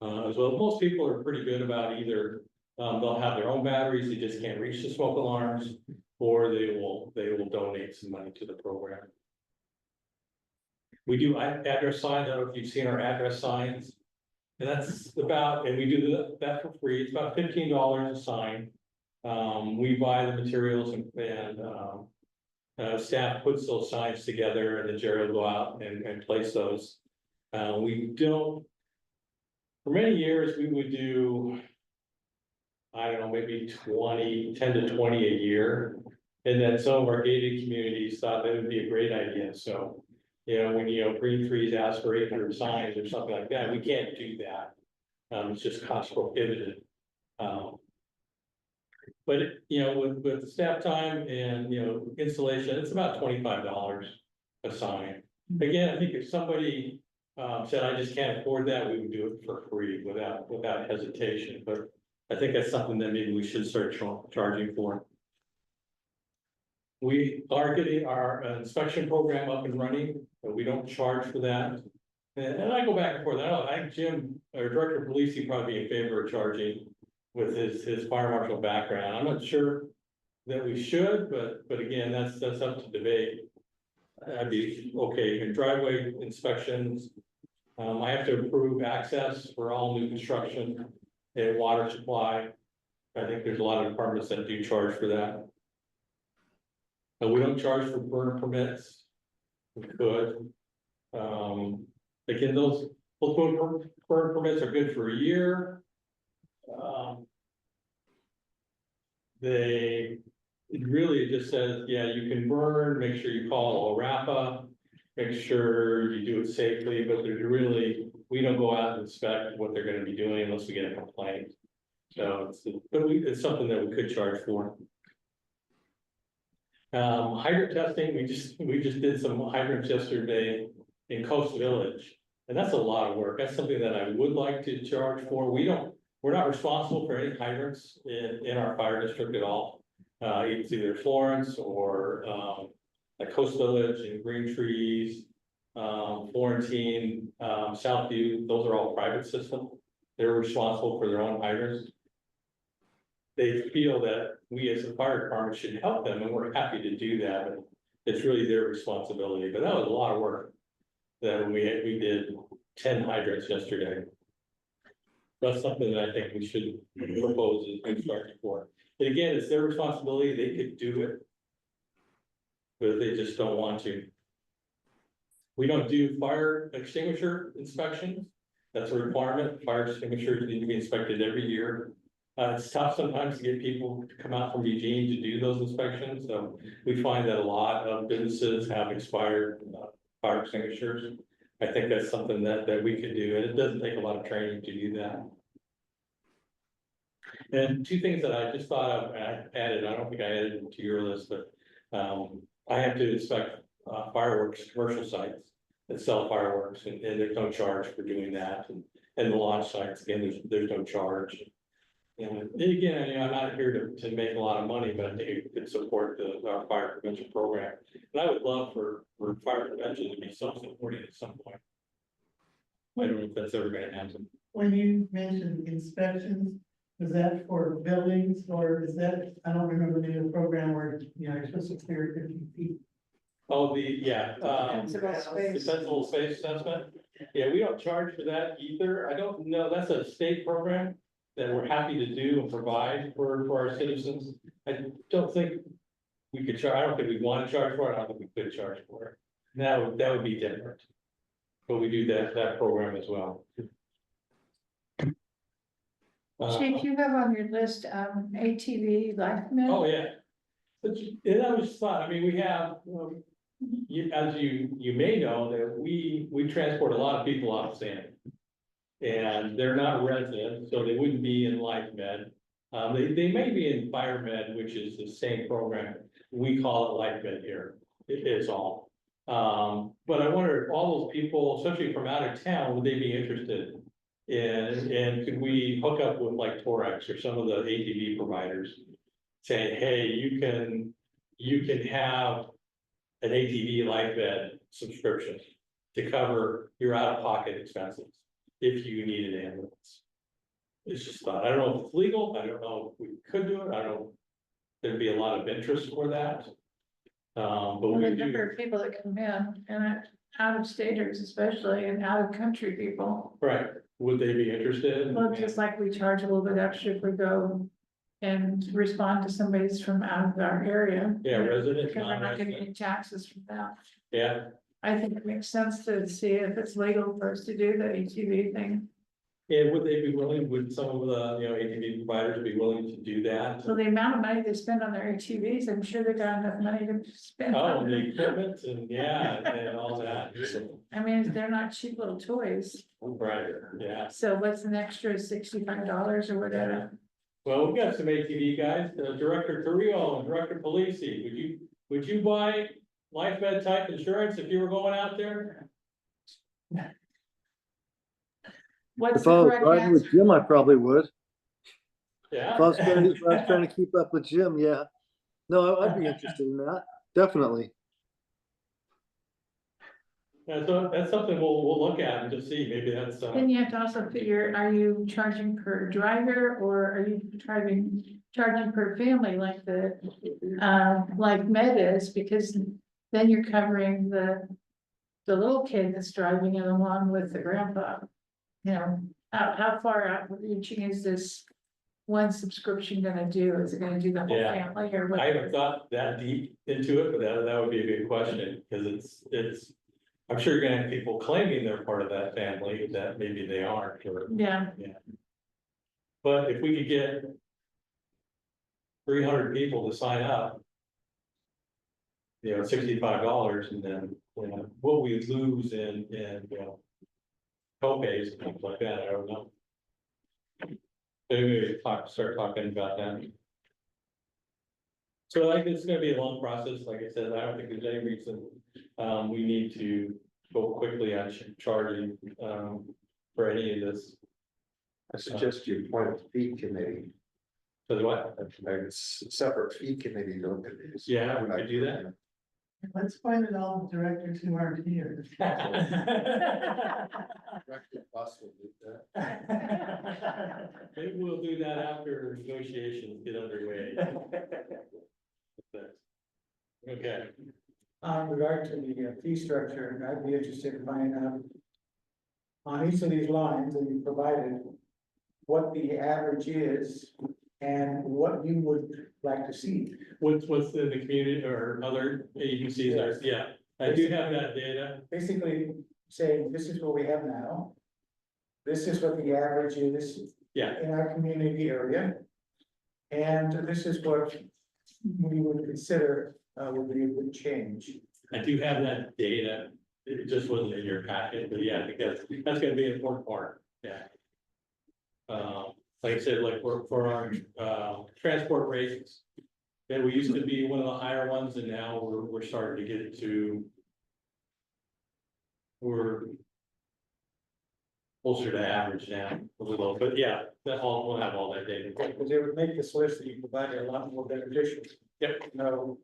As well, most people are pretty good about either, they'll have their own batteries, they just can't reach the smoke alarms, or they will donate some money to the program. We do address signs, I don't know if you've seen our address signs. And and we do that for free, it's about $15 a sign. We buy the materials and staff puts those signs together, and then Jerry will go out and place those. We don't, for many years, we would do, I don't know, maybe 10 to 20 a year. And then some of our gated communities thought that would be a great idea, so. When Green Trees ask for 800 signs or something like that, we can't do that. It's just cost prohibitive. But with the staff time and installation, it's about $25 a sign. Again, I think if somebody said, I just can't afford that, we would do it for free without hesitation. But I think that's something that maybe we should start charging for. We are getting our inspection program up and running, but we don't charge for that. And I go back and forth, I think Jim, our director of police, he'd probably be in favor of charging with his fire marshal background. I'm not sure that we should, but again, that's up to debate. I'd be okay, and driveway inspections. I have to approve access for all new construction and water supply. I think there's a lot of departments that do charge for that. But we don't charge for burn permits. We could. Again, those burn permits are good for a year. It really just says, yeah, you can burn, make sure you call a wrap-up, make sure you do it safely, but there's really, we don't go out and inspect what they're gonna be doing unless we get a complaint. So it's something that we could charge for. Hydrant testing, we just did some hydrants yesterday in Coast Village. And that's a lot of work. That's something that I would like to charge for. We're not responsible for any hydrants in our fire district at all. It's either Florence or, like Coast Village and Green Trees, Florentine, Southview, those are all private systems. They're responsible for their own hydrants. They feel that we as a fire department should help them, and we're happy to do that, but it's really their responsibility. But that was a lot of work that we did 10 hydrants yesterday. That's something that I think we should propose as starting for. And again, it's their responsibility, they could do it. But they just don't want to. We don't do fire extinguisher inspections. That's a requirement. Fire extinguishers need to be inspected every year. It's tough sometimes to get people to come out from Eugene to do those inspections, so we find that a lot of businesses have expired fire extinguishers. I think that's something that we could do, and it doesn't take a lot of training to do that. And two things that I just thought of, and I added, I don't think I added them to your list, but I have to inspect fireworks, commercial sites that sell fireworks, and there's no charge for doing that, and the launch sites, again, there's no charge. And again, I'm not here to make a lot of money, but I think it could support our fire prevention program. And I would love for fire prevention to be self-supporting at some point. I don't know if that's ever gonna happen. When you mentioned inspections, was that for buildings or is that, I don't remember the new program where, you know, you're supposed to clear 50 feet. Oh, yeah, Defensible space. defensible space assessment. Yeah, we don't charge for that either. I don't know, that's a state program that we're happy to do and provide for our citizens. I don't think we could charge, I don't think we want to charge for it, I don't think we could charge for it. That would be different. But we do that program as well. Chief, you have on your list, ATV life med. Oh, yeah. But and that was fun. I mean, we have, as you may know, that we transport a lot of people off of Sand. And they're not residents, so they wouldn't be in life med. They may be in fire med, which is the same program. We call it life med here. It is all. But I wonder if all those people, especially from out of town, would they be interested and could we hook up with like Torex or some of the ATV providers? Saying, hey, you can have an ATV life med subscription to cover your out-of-pocket expenses if you need an ambulance. It's just thought, I don't know if it's legal, I don't know if we could do it, I don't know. There'd be a lot of interest for that. But Well, we the number do, of people that come in and out of staters especially and out of country people. right, would they be interested? Well, just like we charge a little bit extra if we go and respond to somebody's from out of our area. Yeah, resident, Because we're not getting non-resident. any taxes from that. Yeah, I think it makes sense to see if it's legal for us to do the ATV thing. and would they be willing, would some of the, ATV providers be willing to do that? So the amount of money they spend on their ATVs, I'm sure they got enough money to spend. Oh, on the them. equipment and and all that. I mean, they're not cheap little toys. Right, yeah. So what's an extra $65 or whatever? Well, we got some ATV guys, Director Carrillo and Director Polisi. Would you buy life med type insurance if you were going out there? What's If the I was correct riding with answer? Jim, I probably would. Yeah. If I was trying to keep up with Jim, yeah. No, I'd be interested in that, definitely. Yeah, so that's something we'll look at and just see, maybe that's, Then you have to also figure, are you charging per driver or are you charging per family like like Med is? Because then you're covering the little kid that's driving it along with the grandpa. You know, how far outreaching is this one subscription gonna do? Is it gonna do the whole Yeah. family or what? I haven't thought that deep into it, but that would be a good question, because it's. I'm sure you're gonna have people claiming they're part of that family that maybe they aren't, or, Yeah, but if we could get 300 people to sign up. $65, and then, what we lose in, co-pays and things like that, I don't know. Maybe start talking about that. So it's gonna be a long process, like I said, I don't think there's any reason, we need to go quickly on charging, for any of this. I suggest you appoint a fee committee, So what? a separate fee committee to look at this. Yeah, we could do that. Let's find it all the directors who aren't here. Director Bus will do that. Maybe we'll do that after negotiations get underway. Okay, On regard to the fee structure, I'd be interested in finding out on each of these lines that you provided, what the average is and what you would like to see. what's in the community or other agencies, yeah, I do have that data. Basically saying, this is what we have now. This is what the average is Yeah, in our community area. And this is what we would consider would be a good change. I do have that data, it just wasn't in your packet, but yeah, I think that's gonna be an important part, yeah. Like I said, like for our, transport rates. Yeah, we used to be one of the higher ones, and now we're starting to get it to. We're. Closer to average now, a little, but yeah, we'll have all that data. Because it would make this list that you provided a lot more beneficial. Yep. To know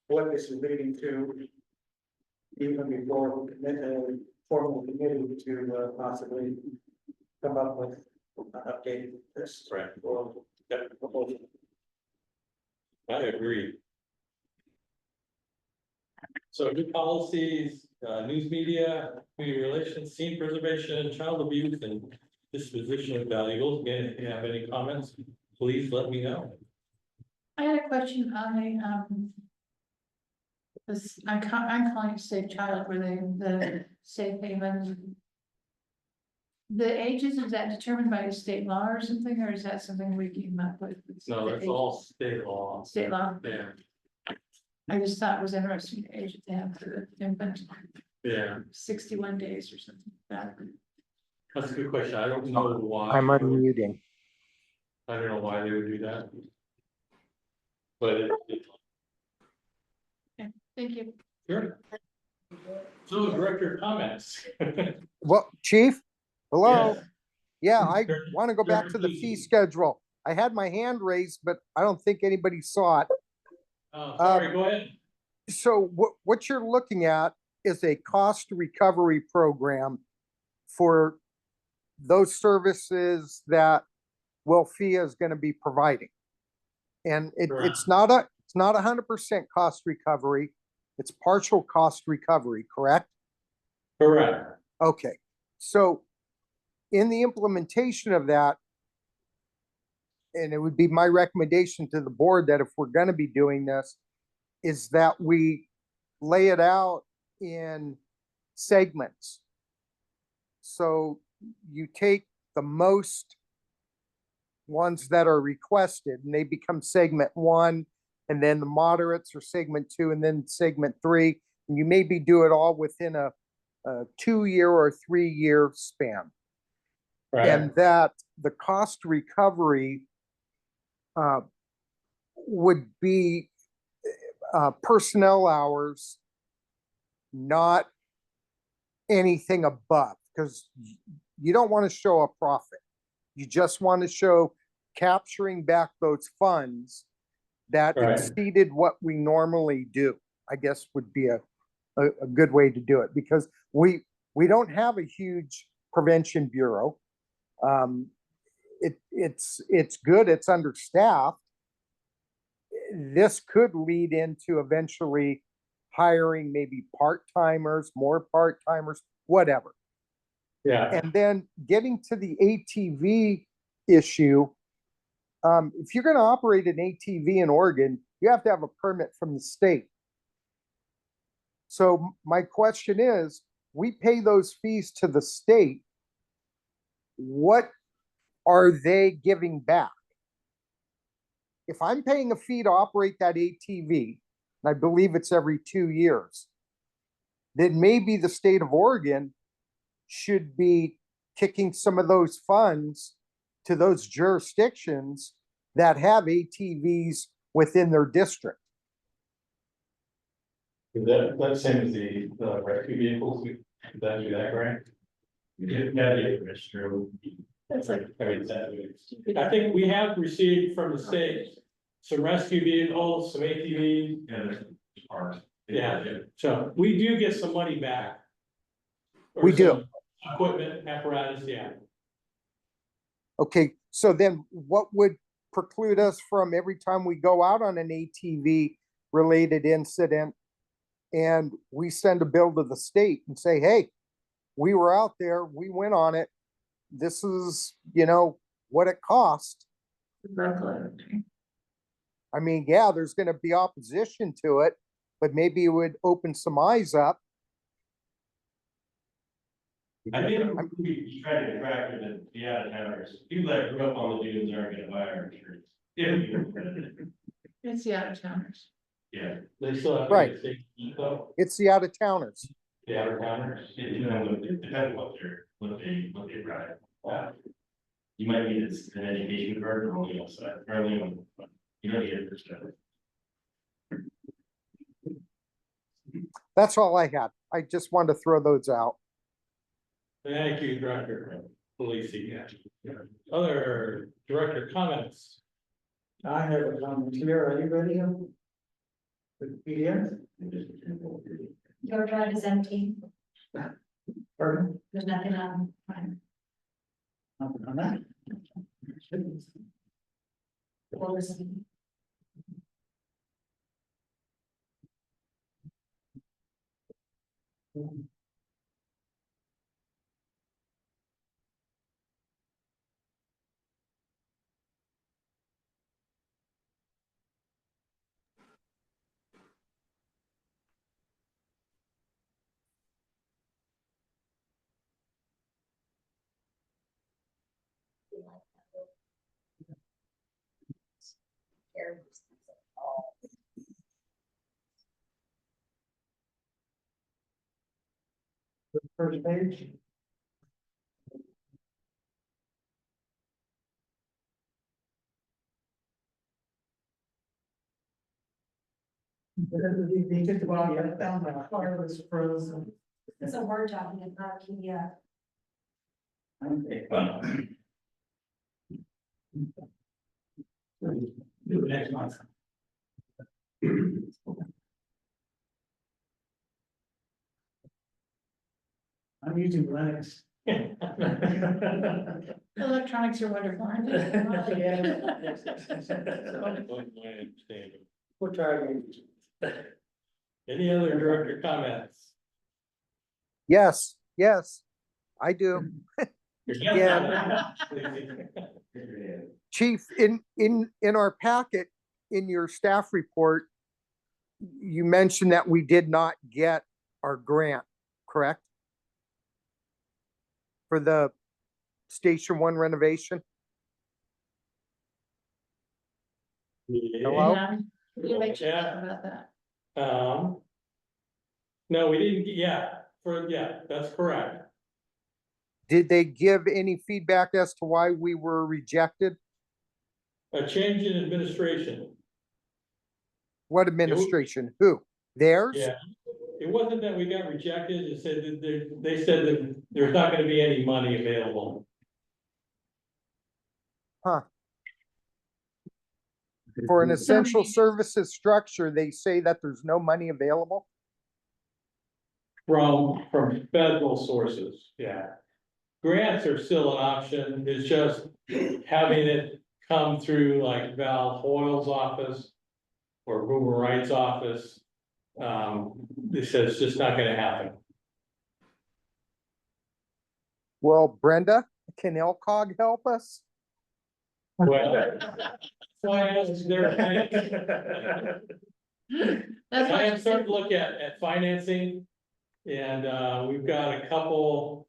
what this is leading to. Even before we commit a formal committee to possibly come up with an updated list. Right. Or Yep. proposal. I agree. So new policies, news media, community relations, scene preservation, child abuse, and disposition of valuables. Again, if you have any comments, please let me know. I had a question on this, I'm calling it Safe Child, where the safe haven. The ages, is that determined by a state law or something, or is that something we came up with? No, The that's age- all state law. State law, Yeah, I just thought it was interesting, the age they have for the infant, yeah, 61 days or something like that. that's a good question. I don't know why. I'm unmuting. I don't know why they would do that. But Thank you. sure. So director comments. Well, chief, hello? Yes. Yeah, I Sure. want to go back to the Sure. fee schedule. I had my hand raised, but I don't think anybody saw it. Sorry, go ahead. So what you're looking at is a cost recovery program for those services that WLFEA is going to be providing. And it's not 100% cost recovery. It's partial cost recovery, correct? Correct. Okay, so in the implementation of that, and it would be my recommendation to the board that if we're gonna be doing this, is that we lay it out in segments. So you take the most ones that are requested and they become segment 1, and then the moderates are segment 2, and then segment 3. And you maybe do it all within a 2-year or 3-year span. Right, And that the cost recovery would be personnel hours, not anything above, because you don't want to show a profit. You just want to show capturing back those funds that Right. exceeded what we normally do, I guess would be a good way to do it, because we don't have a huge prevention bureau. It's good, it's understaffed. This could lead into eventually hiring maybe part-timers, more part-timers, whatever. Yeah, And then getting to the ATV issue, if you're gonna operate an ATV in Oregon, you have to have a permit from the state. So my question is, we pay those fees to the state. What are they giving back? If I'm paying a fee to operate that ATV, and I believe it's every 2 years, then maybe the state of Oregon should be kicking some of those funds to those jurisdictions that have ATVs within their district. that's same as the rescue vehicles, that do that, right? Yeah, that's true. That's like, I think we have received from the state some rescue vehicles, some ATVs. Yeah, so we do get some money back. Or We do. some equipment, apparatus, yeah. Okay, so then what would preclude us from every time we go out on an ATV related incident and we send a bill to the state and say, hey, we were out there, we went on it. This is, what it cost. I mean, yeah, there's gonna be opposition to it, but maybe it would open some eyes up. I think we try to attract it to the out of towners. People that grew up on the dunes aren't gonna buy our insurance. It's the out of towners. Yeah. They still have. Right. Though, It's the out of towners. the out of towners. It depends what they ride. You might need an education card or only outside, or only on, you don't need it for stuff. That's all I had. I just wanted to throw those out. Thank you, Director Polisi. Other director comments? I have a comment here. Are you ready? With PDF? Your drive is empty. Pardon? There's nothing on. Fine. Nothing on that? We'll listen. First page. They took the body out, found the car was frozen. It's a Word document, not a PDF. Okay. Do it next month. I'm using Linux. Electronics are wonderful, aren't they? We'll try again. Any other director comments? Yes, I do. Chief, in our packet, in your staff report, you mentioned that we did not get our grant, correct? For the Station 1 renovation? Hello? Yeah, you make sure Yeah. about that. No, we didn't, that's correct. Did they give any feedback as to why we were rejected? A change in administration. What administration? Who? Theirs? Yeah, it wasn't that we got rejected, it said that they said that there's not gonna be any money available. Huh. For an essential services structure, they say that there's no money available. From federal sources, yeah. Grants are still an option, it's just having it come through like Val Hoyle's office. Or Boomer Wright's office. They said it's just not gonna happen. Well, Brenda, can LCOG help us? Well, why is there? That's I what am she starting said. to look at financing. And we've got a couple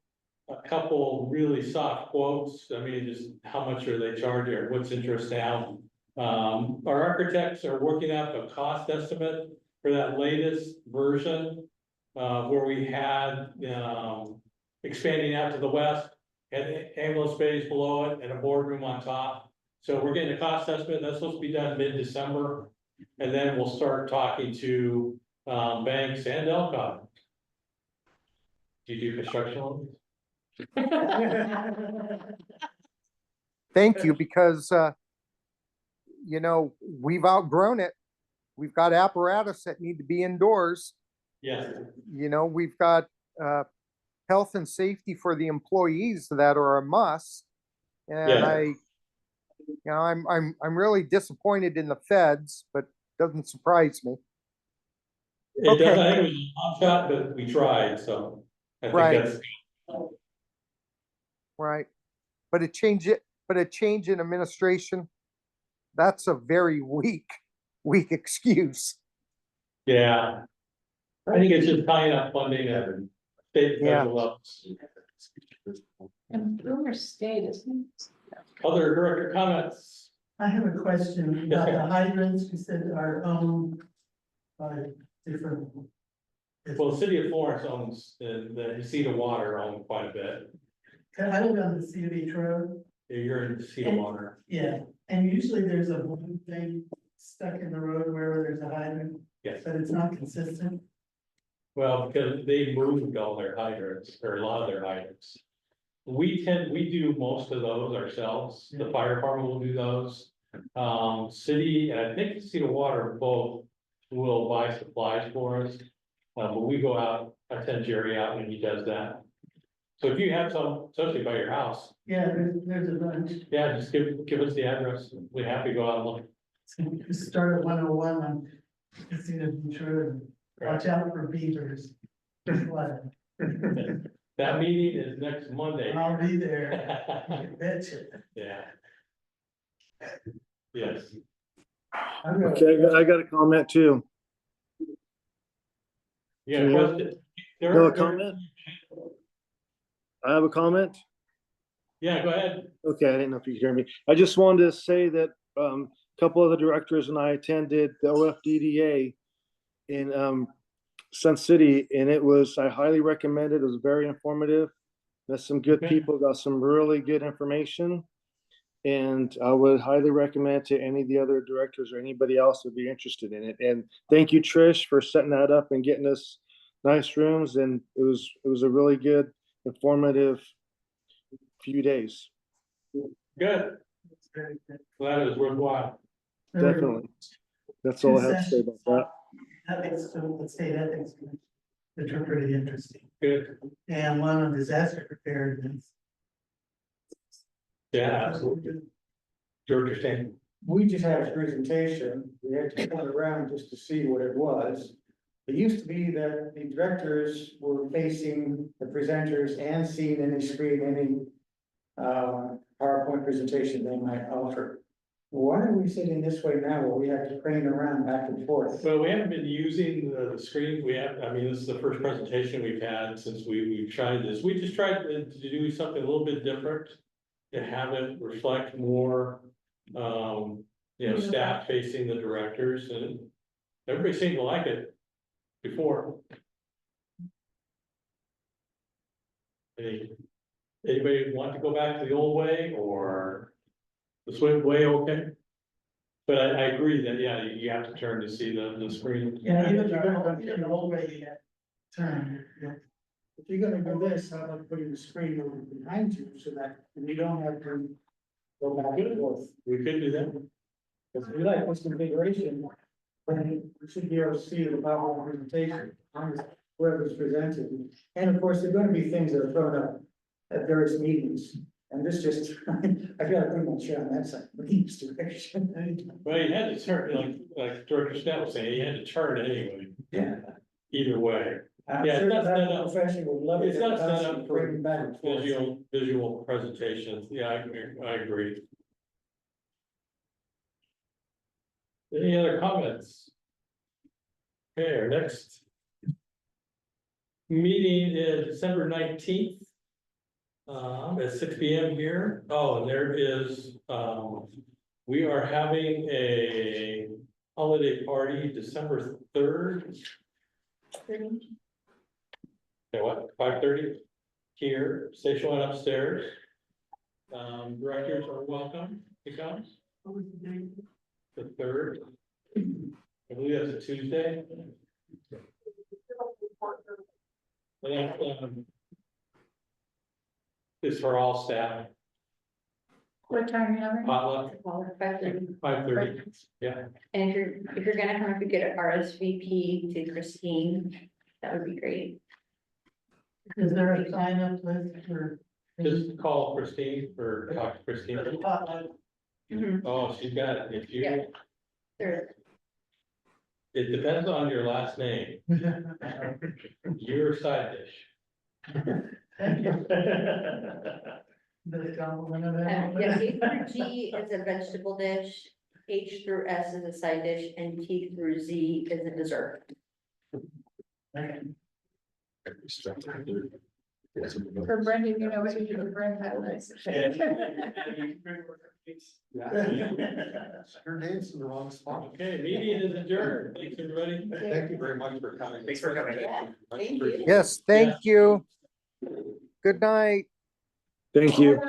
really soft quotes. I mean, just how much are they charging or what's interest now? Our architects are working up a cost estimate for that latest version. Where we had, expanding out to the west, and ambulance bays below it and a boardroom on top. So we're getting a cost estimate, that's supposed to be done mid-December. And then we'll start talking to, banks and Elcott. Do you do construction loans? Thank you, because, you know, we've outgrown it. We've got apparatus that need to be indoors. Yes, You know, we've got, health and safety for the employees that are a must. And Yeah. you know, I'm really disappointed in the feds, but doesn't surprise me. it does, Okay. I think it was a long shot, but we tried, so I think Right. that's. Right. But a change in administration, that's a very weak excuse. Yeah. I think it's just tying up funding at state and Yeah. federal levels. And Boomer State, isn't it? Other director comments? I have a question Yes, about sir. the hydrants, you said are owned by different. Well, the city of Florence owns, the seat of water owned quite a bit. I live on the C of H road, You're in the seat of water. yeah, and usually there's a blue thing stuck in the road wherever there's a hydrant, Yes, but it's not consistent. well, because they moved all their hydrants, or a lot of their hydrants. We do most of those ourselves, the fire department will do those. City, and I think the seat of water both will buy supplies for us. But we go out, I send Jerry out and he does that. So if you have some, especially by your house, Yeah, there's a bunch. yeah, just give us the address, we're happy to go out and look. So you start at 101 on the C of H road, watch out for beavers. Flood. That meeting is next Monday. I'll be there, you betcha. Yeah. Yes, Okay, I got a comment too. yeah, Can you hear question. No comment? I have a comment. Yeah, go ahead. Okay, I didn't know if you could hear me. I just wanted to say that a couple of the directors and I attended the OFDDA in Sun City, and I highly recommend it. It was very informative. Met some good Okay. people, got some really good information. And I would highly recommend to any of the other directors or anybody else who'd be interested in it. And thank you, Trish, for setting that up and getting us nice rooms. And it was a really good, informative few days. Good, glad it was worthwhile. Definitely. That's all I have to say about that. Ethics, the state ethics, which are pretty interesting. Good, And one on disaster preparedness. yeah, absolutely. George, Stan. We just had a presentation, we had to come around just to see what it was. It used to be that the directors were facing the presenters and seeing any screen, any PowerPoint presentation they might offer. Why are we sitting this way now, where we have to crane around back and forth? Well, we haven't been using the screen, I mean, this is the first presentation we've had since we've tried this, we just tried to do something a little bit different. To have it reflect more, staff facing the directors, and everybody seemed to like it before. Anybody want to go back to the old way, or the Swift way, okay? But I agree that, yeah, you have to turn to see the screen. Yeah, even the old way you had turn. If you're gonna do this, how about putting the screen over behind you so that you don't have to go back and forth? We could do that. Because we like this configuration, but we should be able to see the PowerPoint presentation, whoever's presented. And of course, there are gonna be things that are thrown up at various meetings. And this just, I feel like we won't share on that side, but each direction. Well, you had to turn, like Director Scott was saying, you had to turn anyway, Yeah. either way. I'm Yeah, sure that's that set up. profession would love it. It's not set up for Bring back and forth. visual presentations, yeah, I agree. Any other comments? Okay, our next meeting is December 19th. At 6 p.m. here. Oh, and there is, we are having a holiday party December 3rd. Okay, what, 5:30 here, station one upstairs. Directors are welcome to come. The 3rd. I believe that's a Tuesday. And that's, is for all staff, What time are you having? potluck, 5:30. 5:30, yeah. And if you're gonna come, if you get an RSVP to Christine, that would be great. Is there a sign up list for? Just call Christine or talk to Christine. Mhm. Oh, she's got it. If you, Yeah. There, it depends on your last name, your side dish. Thank you. The compliment of that. yeah, A through G is a vegetable dish, H through S is a side dish, and T through Z is a dessert. For Brendan, you know what you can bring that list. Her name's in the wrong spot. Okay, meeting is adjourned. Thanks, everybody. Thank you very much for coming. Thanks for coming. Yeah, Much thank you. appreciated. Yes, thank you. Good night. Thank you.